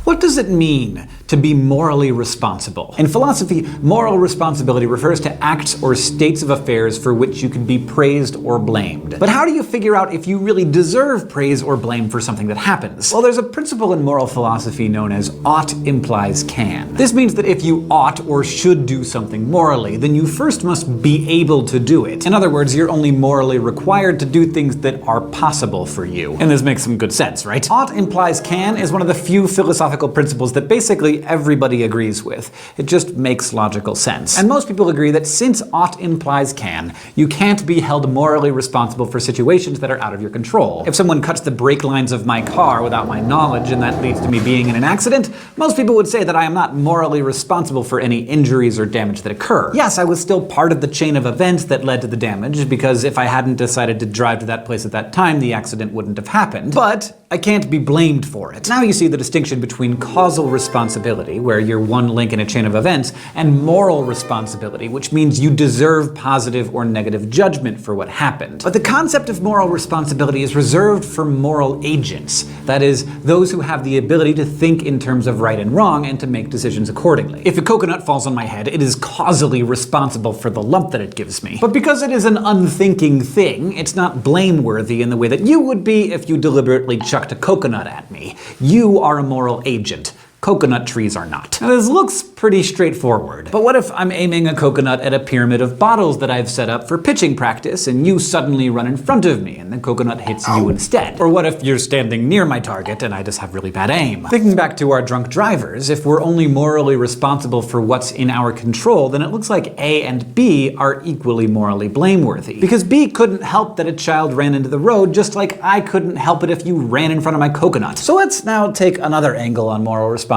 What does it mean to be morally responsible? In philosophy, moral responsibility refers to acts or states of affairs for which you can be praised or blamed. But how do you figure out if you really deserve praise or blame for something that happens? Well, there's a principle in moral philosophy known as ought implies can. This means that if you ought or should do something morally, then you first must be able to do it. In other words, you're only morally required to do things that are possible for you. And this makes some good sense, right? Ought implies can is one of the few philosophical principles that basically everybody agrees with. It just makes logical sense. And most people agree that since ought implies can, you can't be held morally responsible for situations that are out of your control. If someone cuts the brake lines of my car without my knowledge and that leads to me being in an accident, most people would say that I am not morally responsible for any injuries or damage that occur. Yes, I was still part of the chain of events that led to the damage, because if I hadn't decided to drive to that place at that time, the accident wouldn't have happened. But I can't be blamed for it. Now you see the distinction between causal responsibility, where you're one link in a chain of events, and moral responsibility, which means you deserve positive or negative judgment for what happened. But the concept of moral responsibility is reserved for moral agents. That is, those who have the ability to think in terms of right and wrong and to make decisions accordingly. If a coconut falls on my head, it is causally responsible for the lump that it gives me. But because it is an unthinking thing, it's not blameworthy in the way that you would be if you deliberately chucked a coconut at me. You are a moral agent. Coconut trees are not. Now, this looks pretty straightforward. But what if I'm aiming a coconut at a pyramid of bottles that I've set up for pitching practice and you suddenly run in front of me and the coconut hits you instead? Or what if you're standing near my target and I just have really bad aim? Thinking back to our drunk drivers, if we're only morally responsible for what's in our control, then it looks like A and B are equally morally blameworthy. Because B couldn't help that a child ran into the road, just like I couldn't help it if you ran in front of my coconut. So let's now take another angle on moral responsibility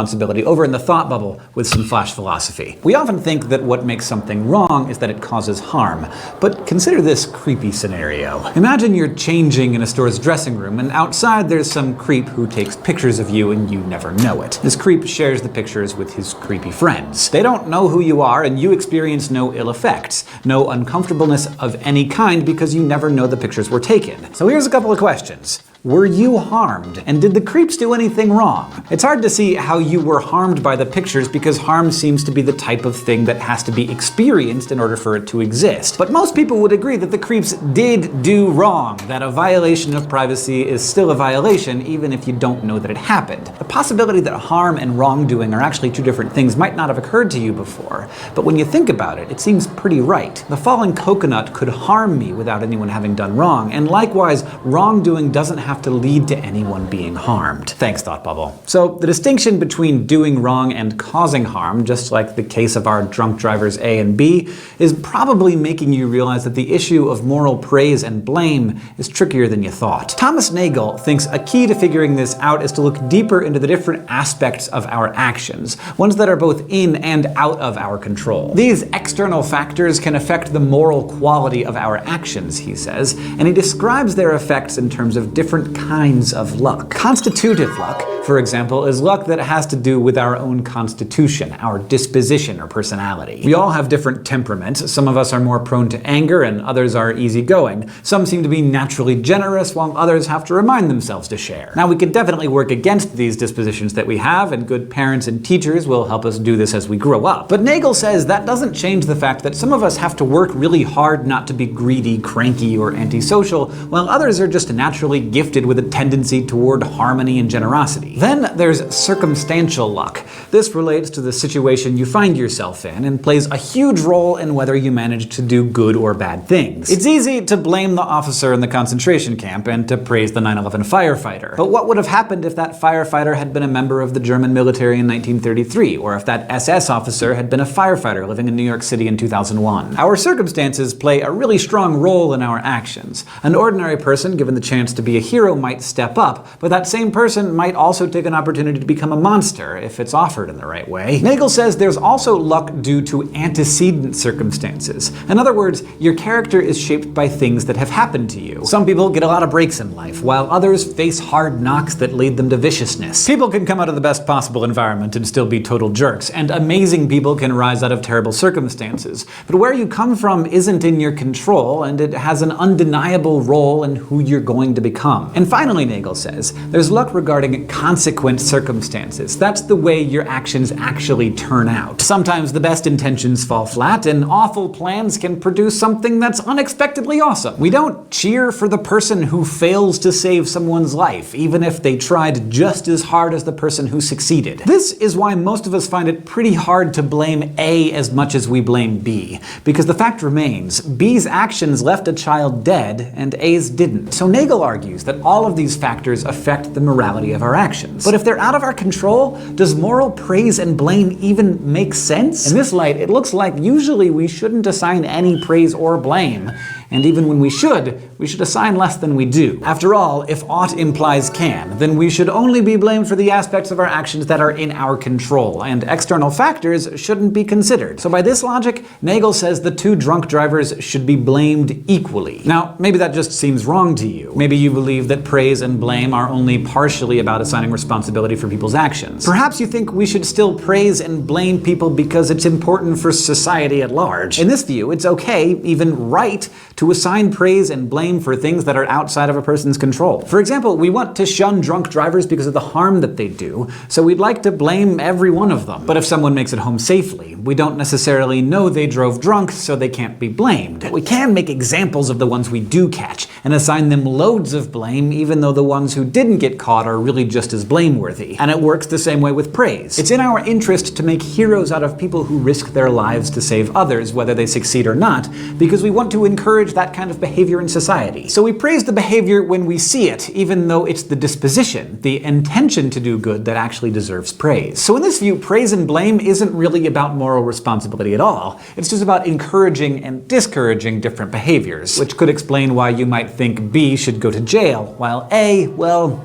over in the thought bubble with some flash philosophy. We often think that what makes something wrong is that it causes harm, but consider this creepy scenario. Imagine you're changing in a store's dressing room and outside there's some creep who takes pictures of you and you never know it. This creep shares the pictures with his creepy friends. They don't know who you are and you experience no ill effects, no uncomfortableness of any kind because you never know the pictures were taken. So here's a couple of questions. Were you harmed? And did the creeps do anything wrong? It's hard to see how you were harmed by the pictures because harm seems to be the type of thing that has to be experienced in order for it to exist. But most people would agree that the creeps did do wrong, that a violation of privacy is still a violation even if you don't know that it happened. The possibility that harm and wrongdoing are actually two different things might not have occurred to you before, but when you think about it, it seems pretty right. The falling coconut could harm me without anyone having done wrong, and likewise, wrongdoing doesn't have to lead to anyone being harmed. Thanks, Thought Bubble. So the distinction between doing wrong and causing harm, just like the case of our drunk drivers A and B, is probably making you realize that the issue of moral praise and blame is trickier than you thought. Thomas Nagel thinks a key to figuring this out is to look deeper into the different aspects of our actions, ones that are both in and out of our control. These external factors can affect the moral quality of our actions, he says, and he describes their effects in terms of different kinds of luck. Constitutive luck, for example, is luck that has to do with our own constitution, our disposition or personality. We all have different temperaments. Some of us are more prone to anger and others are easygoing. Some seem to be naturally generous while others have to remind themselves to share. Now, we can definitely work against these dispositions that we have, and good parents and teachers will help us do this as we grow up. But Nagel says that doesn't change the fact that some of us have to work really hard not to be greedy, cranky, or antisocial, while others are just naturally gifted with a tendency toward harmony and generosity. Then there's circumstantial luck. This relates to the situation you find yourself in and plays a huge role in whether you manage to do good or bad things. It's easy to blame the officer in the concentration camp and to praise the 9/11 firefighter. But what would have happened if that firefighter had been a member of the German military in 1933, or if that SS officer had been a firefighter living in New York City in 2001? Our circumstances play a really strong role in our actions. An ordinary person given the chance to be a hero might step up, but that same person might also take an opportunity to become a monster if it's offered in the right way. Nagel says there's also luck due to antecedent circumstances. In other words, your character is shaped by things that have happened to you. Some people get a lot of breaks in life, while others face hard knocks that lead them to viciousness. People can come out of the best possible environment and still be total jerks, and amazing people can rise out of terrible circumstances. But where you come from isn't in your control, and it has an undeniable role in who you're going to become. And finally, Nagel says, there's luck regarding consequent circumstances. That's the way your actions actually turn out. Sometimes the best intentions fall flat, and awful plans can produce something that's unexpectedly awesome. We don't cheer for the person who fails to save someone's life, even if they tried just as hard as the person who succeeded. This is why most of us find it pretty hard to blame A as much as we blame B, because the fact remains, B's actions left a child dead, and A's didn't. So Nagel argues that all of these factors affect the morality of our actions. But if they're out of our control, does moral praise and blame even make sense? In this light, it looks like usually we shouldn't assign any praise or blame. And even when we should assign less than we do. After all, if ought implies can, then we should only be blamed for the aspects of our actions that are in our control, and external factors shouldn't be considered. So by this logic, Nagel says the two drunk drivers should be blamed equally. Now, maybe that just seems wrong to you. Maybe you believe that praise and blame are only partially about assigning responsibility for people's actions. Perhaps you think we should still praise and blame people because it's important for society at large. In this view, it's okay, even right, to assign praise and blame for things that are outside of a person's control. For example, we want to shun drunk drivers because of the harm that they do, so we'd like to blame every one of them. But if someone makes it home safely, we don't necessarily know they drove drunk, so they can't be blamed. We can make examples of the ones we do catch, and assign them loads of blame, even though the ones who didn't get caught are really just as blameworthy. And it works the same way with praise. It's in our interest to make heroes out of people who risk their lives to save others, whether they succeed or not, because we want to encourage that kind of behavior in society. So we praise the behavior when we see it, even though it's the disposition, the intention to do good, that actually deserves praise. So in this view, praise and blame isn't really about moral responsibility at all. It's just about encouraging and discouraging different behaviors, which could explain why you might think B should go to jail, while A, well,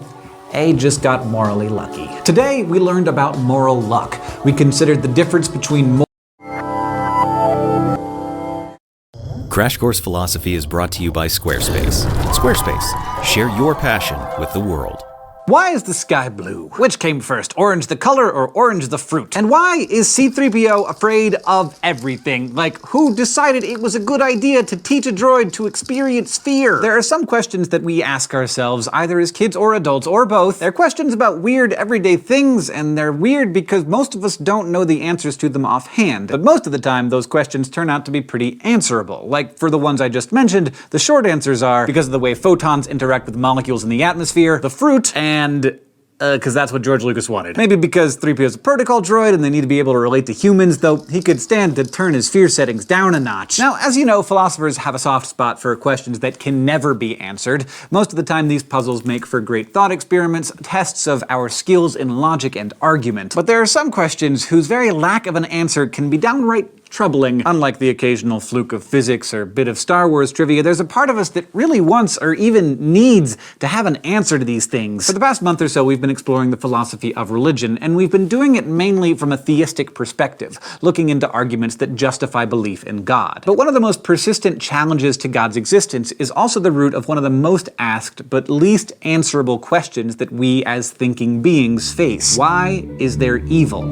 A just got morally lucky. Today, we learned about moral luck. We considered the difference between Crash Course Philosophy is brought to you by Squarespace. Squarespace, share your passion with the world. Why is the sky blue? Which came first, orange the color or orange the fruit? And why is C-3PO afraid of everything? Like, who decided it was a good idea to teach a droid to experience fear? There are some questions that we ask ourselves, either as kids or adults, or both. They're questions about weird everyday things, and they're weird because most of us don't know the answers to them offhand. But most of the time, those questions turn out to be pretty answerable. Like, for the ones I just mentioned, the short answers are because of the way photons interact with molecules in the atmosphere, the fruit, and because that's what George Lucas wanted. Maybe because 3PO is a protocol droid and they need to be able to relate to humans, though he could stand to turn his fear settings down a notch. Now, as you know, philosophers have a soft spot for questions that can never be answered. Most of the time, these puzzles make for great thought experiments, tests of our skills in logic and argument. But there are some questions whose very lack of an answer can be downright troubling. Unlike the occasional fluke of physics or bit of Star Wars trivia, there's a part of us that really wants or even needs to have an answer to these things. For the past month or so, we've been exploring the philosophy of religion, and we've been doing it mainly from a theistic perspective, looking into arguments that justify belief in God. But one of the most persistent challenges to God's existence is also the root of one of the most asked but least answerable questions that we as thinking beings face. Why is there evil?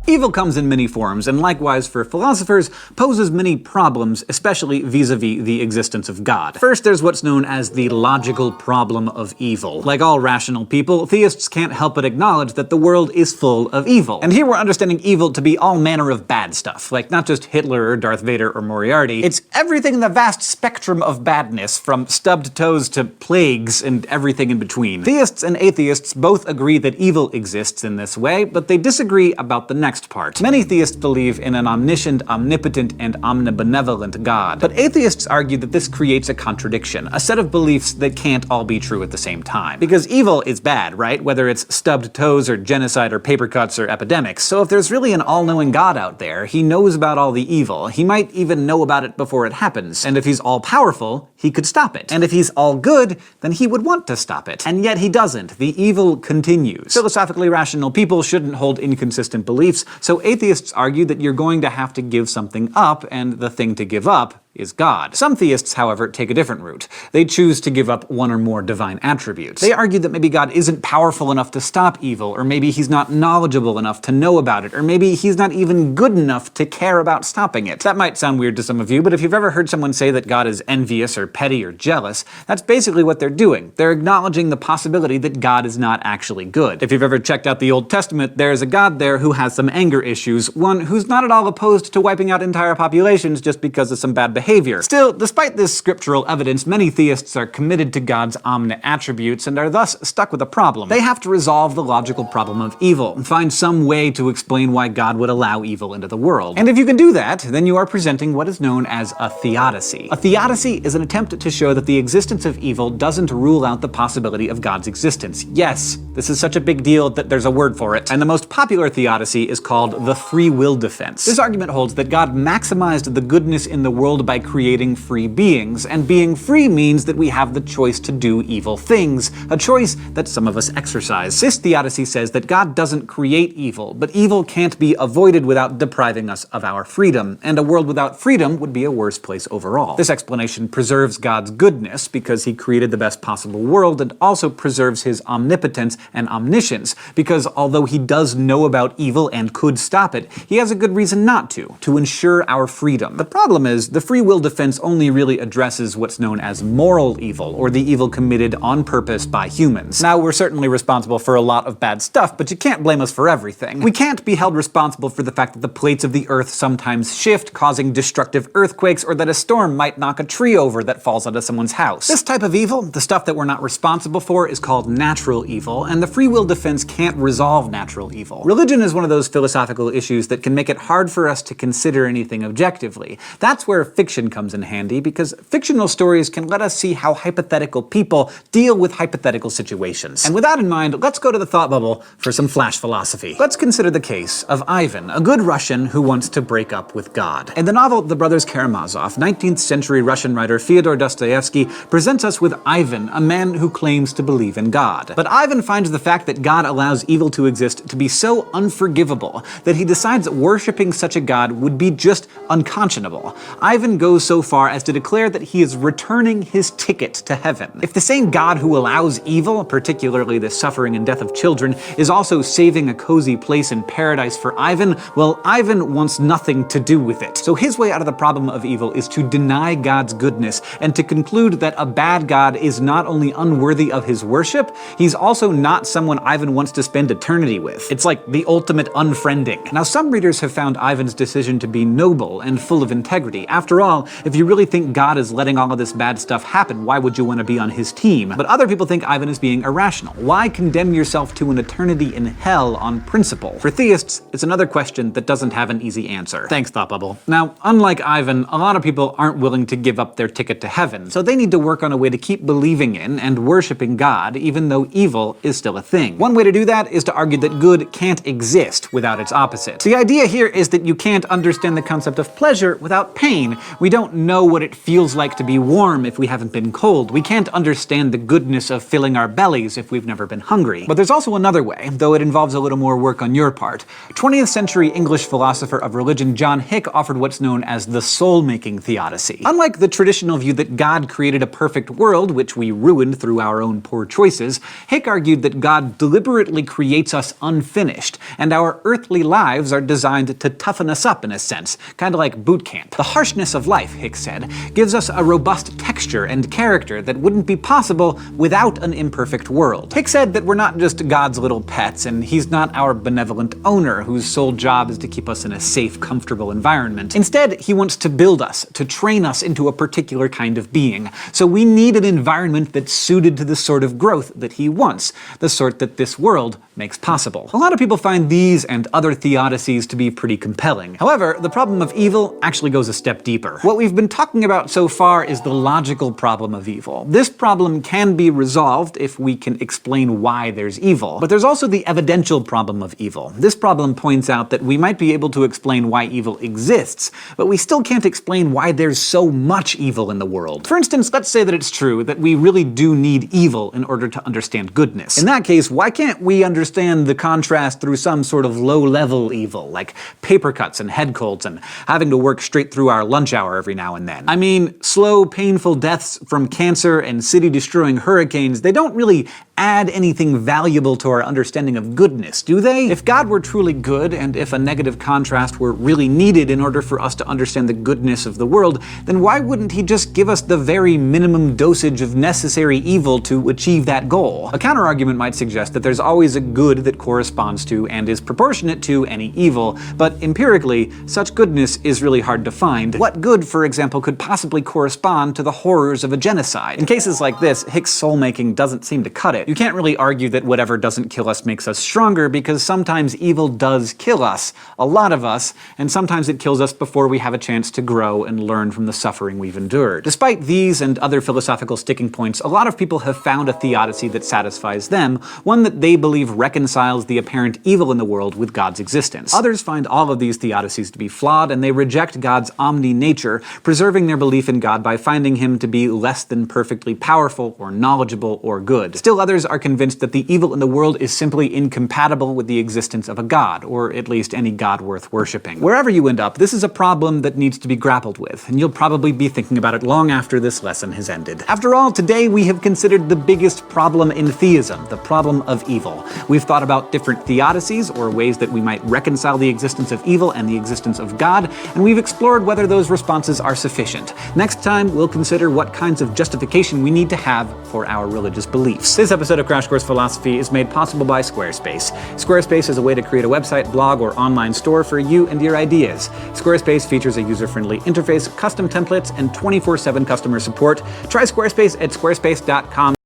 Evil comes in many forms, and likewise for philosophers, poses many problems, especially vis-a-vis the existence of God. First, there's what's known as the logical problem of evil. Like all rational people, theists can't help but acknowledge that the world is full of evil. And here we're understanding evil to be all manner of bad stuff, like not just Hitler or Darth Vader or Moriarty. It's everything in the vast spectrum of badness, from stubbed toes to plagues and everything in between. Theists and atheists both agree that evil exists in this way, but they disagree about the next part. Many theists believe in an omniscient, omnipotent, and omnibenevolent God. But atheists argue that this creates a contradiction, a set of beliefs that can't all be true at the same time. Because evil is bad, right? Whether it's stubbed toes or genocide or paper cuts or epidemics. So if there's really an all-knowing God out there, he knows about all the evil. He might even know about it before it happens. And if he's all-powerful, he could stop it. And if he's all good, then he would want to stop it. And yet he doesn't. The evil continues. Philosophically rational people shouldn't hold inconsistent beliefs, so atheists argue that you're going to have to give something up, and the thing to give up is God. Some theists, however, take a different route. They choose to give up one or more divine attributes. They argue that maybe God isn't powerful enough to stop evil, or maybe he's not knowledgeable enough to know about it, or maybe he's not even good enough to care about stopping it. That might sound weird to some of you, but if you've ever heard someone say that God is envious or petty or jealous, that's basically what they're doing. They're acknowledging the possibility that God is not actually good. If you've ever checked out the Old Testament, there's a God there who has some anger issues, one who's not at all opposed to wiping out entire populations just because of some bad behavior. Still, despite this scriptural evidence, many theists are committed to God's omni-attributes and are thus stuck with a problem. They have to resolve the logical problem of evil, and find some way to explain why God would allow evil into the world. And if you can do that, then you are presenting what is known as a theodicy. A theodicy is an attempt to show that the existence of evil doesn't rule out the possibility of God's existence. Yes, this is such a big deal that there's a word for it, and the most popular theodicy is called the free will defense. This argument holds that God maximized the goodness in the world by creating free beings, and being free means that we have the choice to do evil things, a choice that some of us exercise. This theodicy says that God doesn't create evil, but evil can't be avoided without depriving us of our freedom, and a world without freedom would be a worse place overall. This explanation preserves God's goodness because he created the best possible world, and also preserves his omnipotence and omniscience because although he does know about evil and could stop it, he has a good reason not to ensure our freedom. The problem is, the free will defense only really addresses what's known as moral evil, or the evil committed on purpose by humans. Now, we're certainly responsible for a lot of bad stuff, but you can't blame us for everything. We can't be held responsible for the fact that the plates of the earth sometimes shift, causing destructive earthquakes, or that a storm might knock a tree over that falls onto someone's house. This type of evil, the stuff that we're not responsible for, is called natural evil, and the free will defense can't resolve natural evil. Religion is one of those philosophical issues that can make it hard for us to consider anything objectively. That's where fiction comes in handy, because fictional stories can let us see how hypothetical people deal with hypothetical situations. And with that in mind, let's go to the thought bubble for some flash philosophy. Let's consider the case of Ivan, a good Russian who wants to break up with God. In the novel The Brothers Karamazov, 19th century Russian writer Fyodor Dostoevsky presents us with Ivan, a man who claims to believe in God. But Ivan finds the fact that God allows evil to exist to be so unforgivable that he decides that worshipping such a God would be just unconscionable. Ivan goes so far as to declare that he is returning his ticket to heaven. If the same God who allows evil, particularly the suffering and death of children, is also saving a cozy place in paradise for Ivan, well, Ivan wants nothing to do with it. So his way out of the problem of evil is to deny God's goodness, and to conclude that a bad God is not only unworthy of his worship, he's also not someone Ivan wants to spend eternity with. It's like the ultimate unfriending. Now, some readers have found Ivan's decision to be noble and full of integrity. After all, all, if you really think God is letting all of this bad stuff happen, why would you want to be on his team? But other people think Ivan is being irrational. Why condemn yourself to an eternity in hell on principle? For theists, it's another question that doesn't have an easy answer. Thanks, Thought Bubble. Now, unlike Ivan, a lot of people aren't willing to give up their ticket to heaven, so they need to work on a way to keep believing in and worshiping God, even though evil is still a thing. One way to do that is to argue that good can't exist without its opposite. The idea here is that you can't understand the concept of pleasure without pain. We don't know what it feels like to be warm if we haven't been cold. We can't understand the goodness of filling our bellies if we've never been hungry. But there's also another way, though it involves a little more work on your part. 20th century English philosopher of religion John Hick offered what's known as the soul-making theodicy. Unlike the traditional view that God created a perfect world, which we ruined through our own poor choices, Hick argued that God deliberately creates us unfinished, and our earthly lives are designed to toughen us up in a sense, kind of like boot camp. The harshness of life, Hick said, gives us a robust texture and character that wouldn't be possible without an imperfect world. Hick said that we're not just God's little pets, and he's not our benevolent owner whose sole job is to keep us in a safe, comfortable environment. Instead, he wants to build us, to train us into a particular kind of being. So we need an environment that's suited to the sort of growth that he wants, the sort that this world makes possible. A lot of people find these and other theodicies to be pretty compelling. However, the problem of evil actually goes a step deeper. What we've been talking about so far is the logical problem of evil. This problem can be resolved if we can explain why there's evil. But there's also the evidential problem of evil. This problem points out that we might be able to explain why evil exists, but we still can't explain why there's so much evil in the world. For instance, let's say that it's true that we really do need evil in order to understand goodness. In that case, why can't we understand the contrast through some sort of low-level evil, like paper cuts and head colds and having to work straight through our lunch hour every now and then? I mean, slow, painful deaths from cancer and city-destroying hurricanes, they don't really add anything valuable to our understanding of goodness, do they? If God were truly good, and if a negative contrast were really needed in order for us to understand the goodness of the world, then why wouldn't he just give us the very minimum dosage of necessary evil to achieve that goal? A counterargument might suggest that there's always a good that corresponds to and is proportionate to any evil, but empirically, such goodness is really hard to find. What good, for example, could possibly correspond to the horrors of a genocide? In cases like this, Hick's soul-making doesn't seem to cut it. You can't really argue that whatever doesn't kill us makes us stronger, because sometimes evil does kill us, a lot of us, and sometimes it kills us before we have a chance to grow and learn from the suffering we've endured. Despite these and other philosophical sticking points, a lot of people have found a theodicy that satisfies them, one that they believe reconciles the apparent evil in the world with God's existence. Others find all of these theodicies to be flawed, and they reject God's omni-nature, preserving their belief in God by finding him to be less than perfectly powerful or knowledgeable or good. Still others are convinced that the evil in the world is simply incompatible with the existence of a god, or at least any god worth worshipping. Wherever you end up, this is a problem that needs to be grappled with, and you'll probably be thinking about it long after this lesson has ended. After all, today we have considered the biggest problem in theism, the problem of evil. We've thought about different theodicies, or ways that we might reconcile the existence of evil and the existence of God, and we've explored whether those responses are sufficient. Next time, we'll consider what kinds of justification we need to have for our religious beliefs. This episode of Crash Course Philosophy is made possible by Squarespace. Squarespace is a way to create a website, blog, or online store for you and your ideas. Squarespace features a user-friendly interface, custom templates, and 24/7 customer support. Try Squarespace at squarespace.com.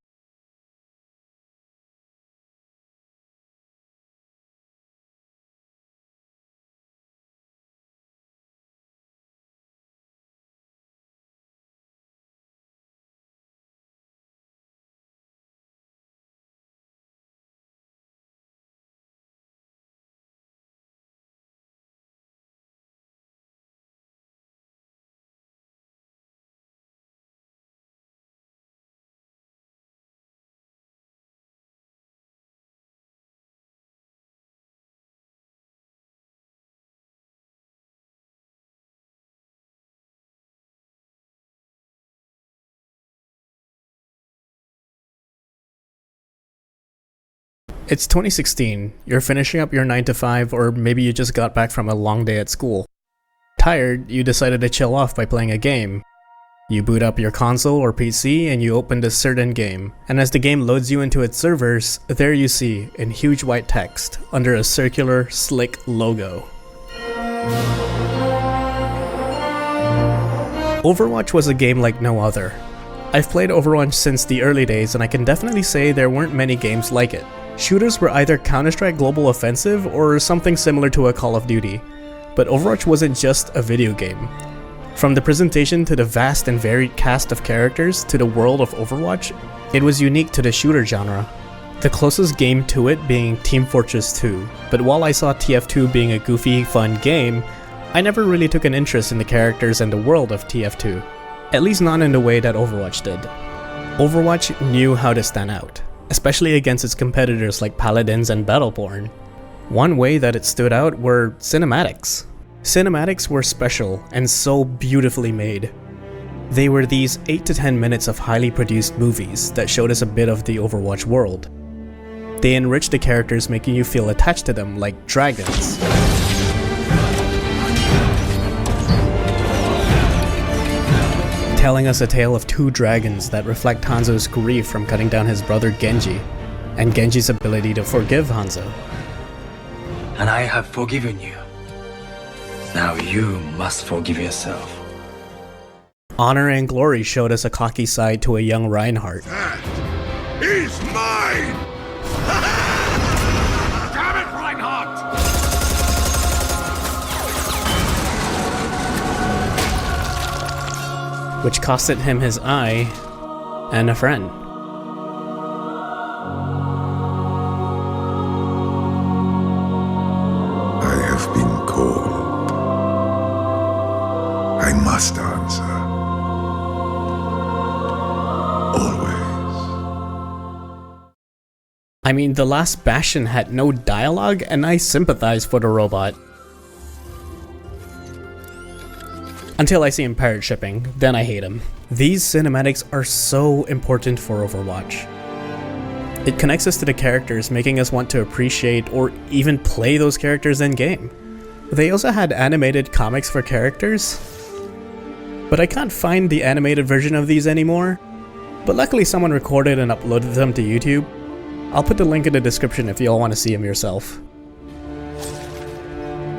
It's 2016, you're finishing up your 9 to 5, or maybe you just got back from a long day at school. Tired, you decided to chill off by playing a game. You boot up your console or PC and you open a certain game, and as the game loads you into its servers, there you see, in huge white text, under a circular, slick logo, Overwatch was a game like no other. I've played Overwatch since the early days, and I can definitely say there weren't many games like it. Shooters were either Counter-Strike Global Offensive or something similar to a Call of Duty. But Overwatch wasn't just a video game. From the presentation to the vast and varied cast of characters to the world of Overwatch, it was unique to the shooter genre. The closest game to it being Team Fortress 2, but while I saw TF2 being a goofy, fun game, I never really took an interest in the characters and the world of TF2. At least not in the way that Overwatch did. Overwatch knew how to stand out, especially against its competitors like Paladins and Battleborn. One way that it stood out were cinematics. Cinematics were special and so beautifully made. They were these 8 to 10 minutes of highly produced movies that showed us a bit of the Overwatch world. They enriched the characters, making you feel attached to them like dragons. Telling us a tale of two dragons that reflect Hanzo's grief from cutting down his brother Genji, and Genji's ability to forgive Hanzo. And I have forgiven you. Now you must forgive yourself. Honor and Glory showed us a cocky side to a young Reinhardt. He's mine! Damn it, Reinhardt! Which costed him his eye and a friend. I have been called. I must answer. Always. I mean, the last Bastion had no dialogue, and I sympathize for the robot. Until I see him pirate shipping, then I hate him. These cinematics are so important for Overwatch. It connects us to the characters, making us want to appreciate or even play those characters in-game. They also had animated comics for characters, but I can't find the animated version of these anymore. But luckily someone recorded and uploaded them to YouTube. I'll put the link in the description if y'all want to see them yourself.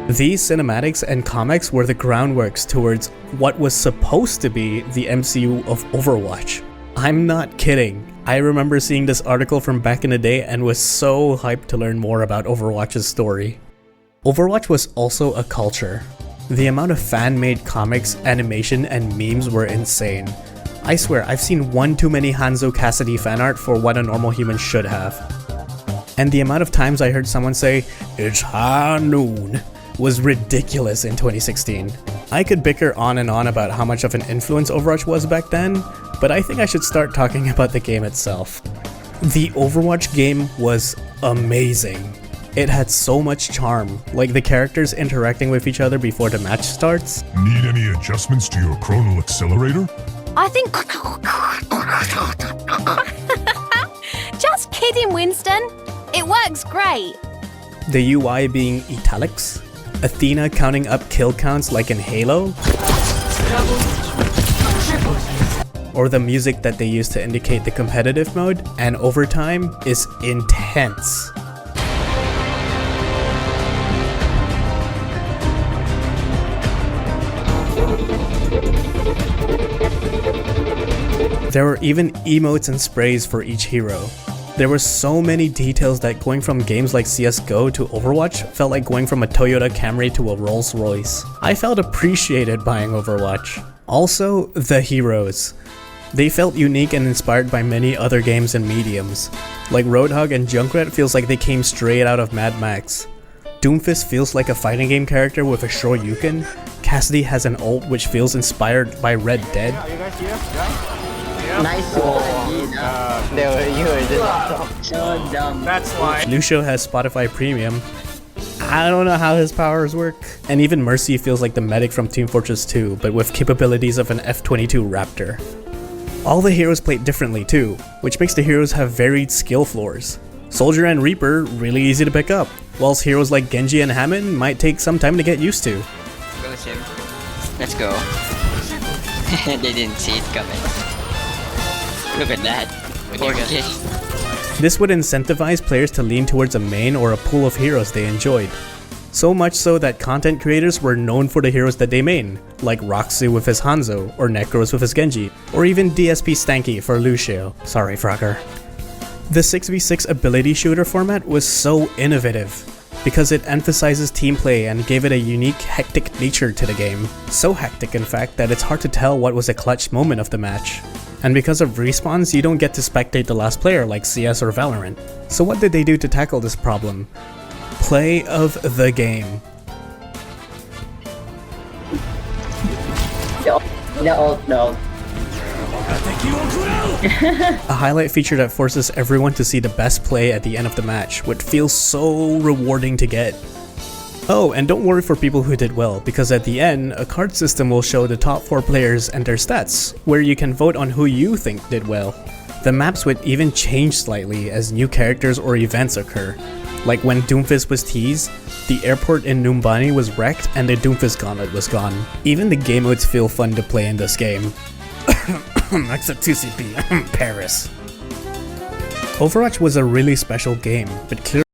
These cinematics and comics were the groundworks towards what was supposed to be the MCU of Overwatch. I'm not kidding. I remember seeing this article from back in the day and was so hyped to learn more about Overwatch's story. Overwatch was also a culture. The amount of fan-made comics, animation, and memes were insane. I swear, I've seen one too many Hanzo Cassidy fan art for what a normal human should have. And the amount of times I heard someone say, "It's high noon," was ridiculous in 2016. I could bicker on and on about how much of an influence Overwatch was back then, but I think I should start talking about the game itself. The Overwatch game was amazing. It had so much charm, like the characters interacting with each other before the match starts. Need any adjustments to your chronal accelerator? I think... Just kidding, Winston. It works great. The UI being italics, Athena counting up kill counts like in Halo, or the music that they use to indicate the competitive mode and overtime is intense. There were even emotes and sprays for each hero. There were so many details that going from games like CSGO to Overwatch felt like going from a Toyota Camry to a Rolls Royce. I felt appreciated buying Overwatch. Also, the heroes. They felt unique and inspired by many other games and mediums. Like Roadhog and Junkrat feels like they came straight out of Mad Max. Doomfist feels like a fighting game character with a Shoryuken. Cassidy has an ult which feels inspired by Red Dead. Nice one. So dumb. That's why. Lucio has Spotify Premium. I don't know how his powers work. And even Mercy feels like the medic from Team Fortress 2, but with capabilities of an F-22 Raptor. All the heroes played differently too, which makes the heroes have varied skill floors. Soldier and Reaper really easy to pick up, whilst heroes like Genji and Hammond might take some time to get used to. Go Sim. Let's go. They didn't see it coming. Look at that. Poor kid. This would incentivize players to lean towards a main or a pool of heroes they enjoyed. So much so that content creators were known for the heroes that they main, like Roxy with his Hanzo, or Necros with his Genji, or even DSP Stanky for Lucio. Sorry, Frogger. The 6v6 ability shooter format was so innovative, because it emphasizes team play and gave it a unique, hectic nature to the game. So hectic, in fact, that it's hard to tell what was a clutch moment of the match. And because of respawns, you don't get to spectate the last player like CS or Valorant. So what did they do to tackle this problem? Play of the game. No. A highlight feature that forces everyone to see the best play at the end of the match, which feels so rewarding to get. Oh, and don't worry for people who did well, because at the end, a card system will show the top 4 players and their stats, where you can vote on who you think did well. The maps would even change slightly as new characters or events occur. Like when Doomfist was teased, the airport in Numbani was wrecked and the Doomfist gauntlet was gone. Even the game modes feel fun to play in this game. Except 2CP, Paris. Overwatch was a really special game, but clearly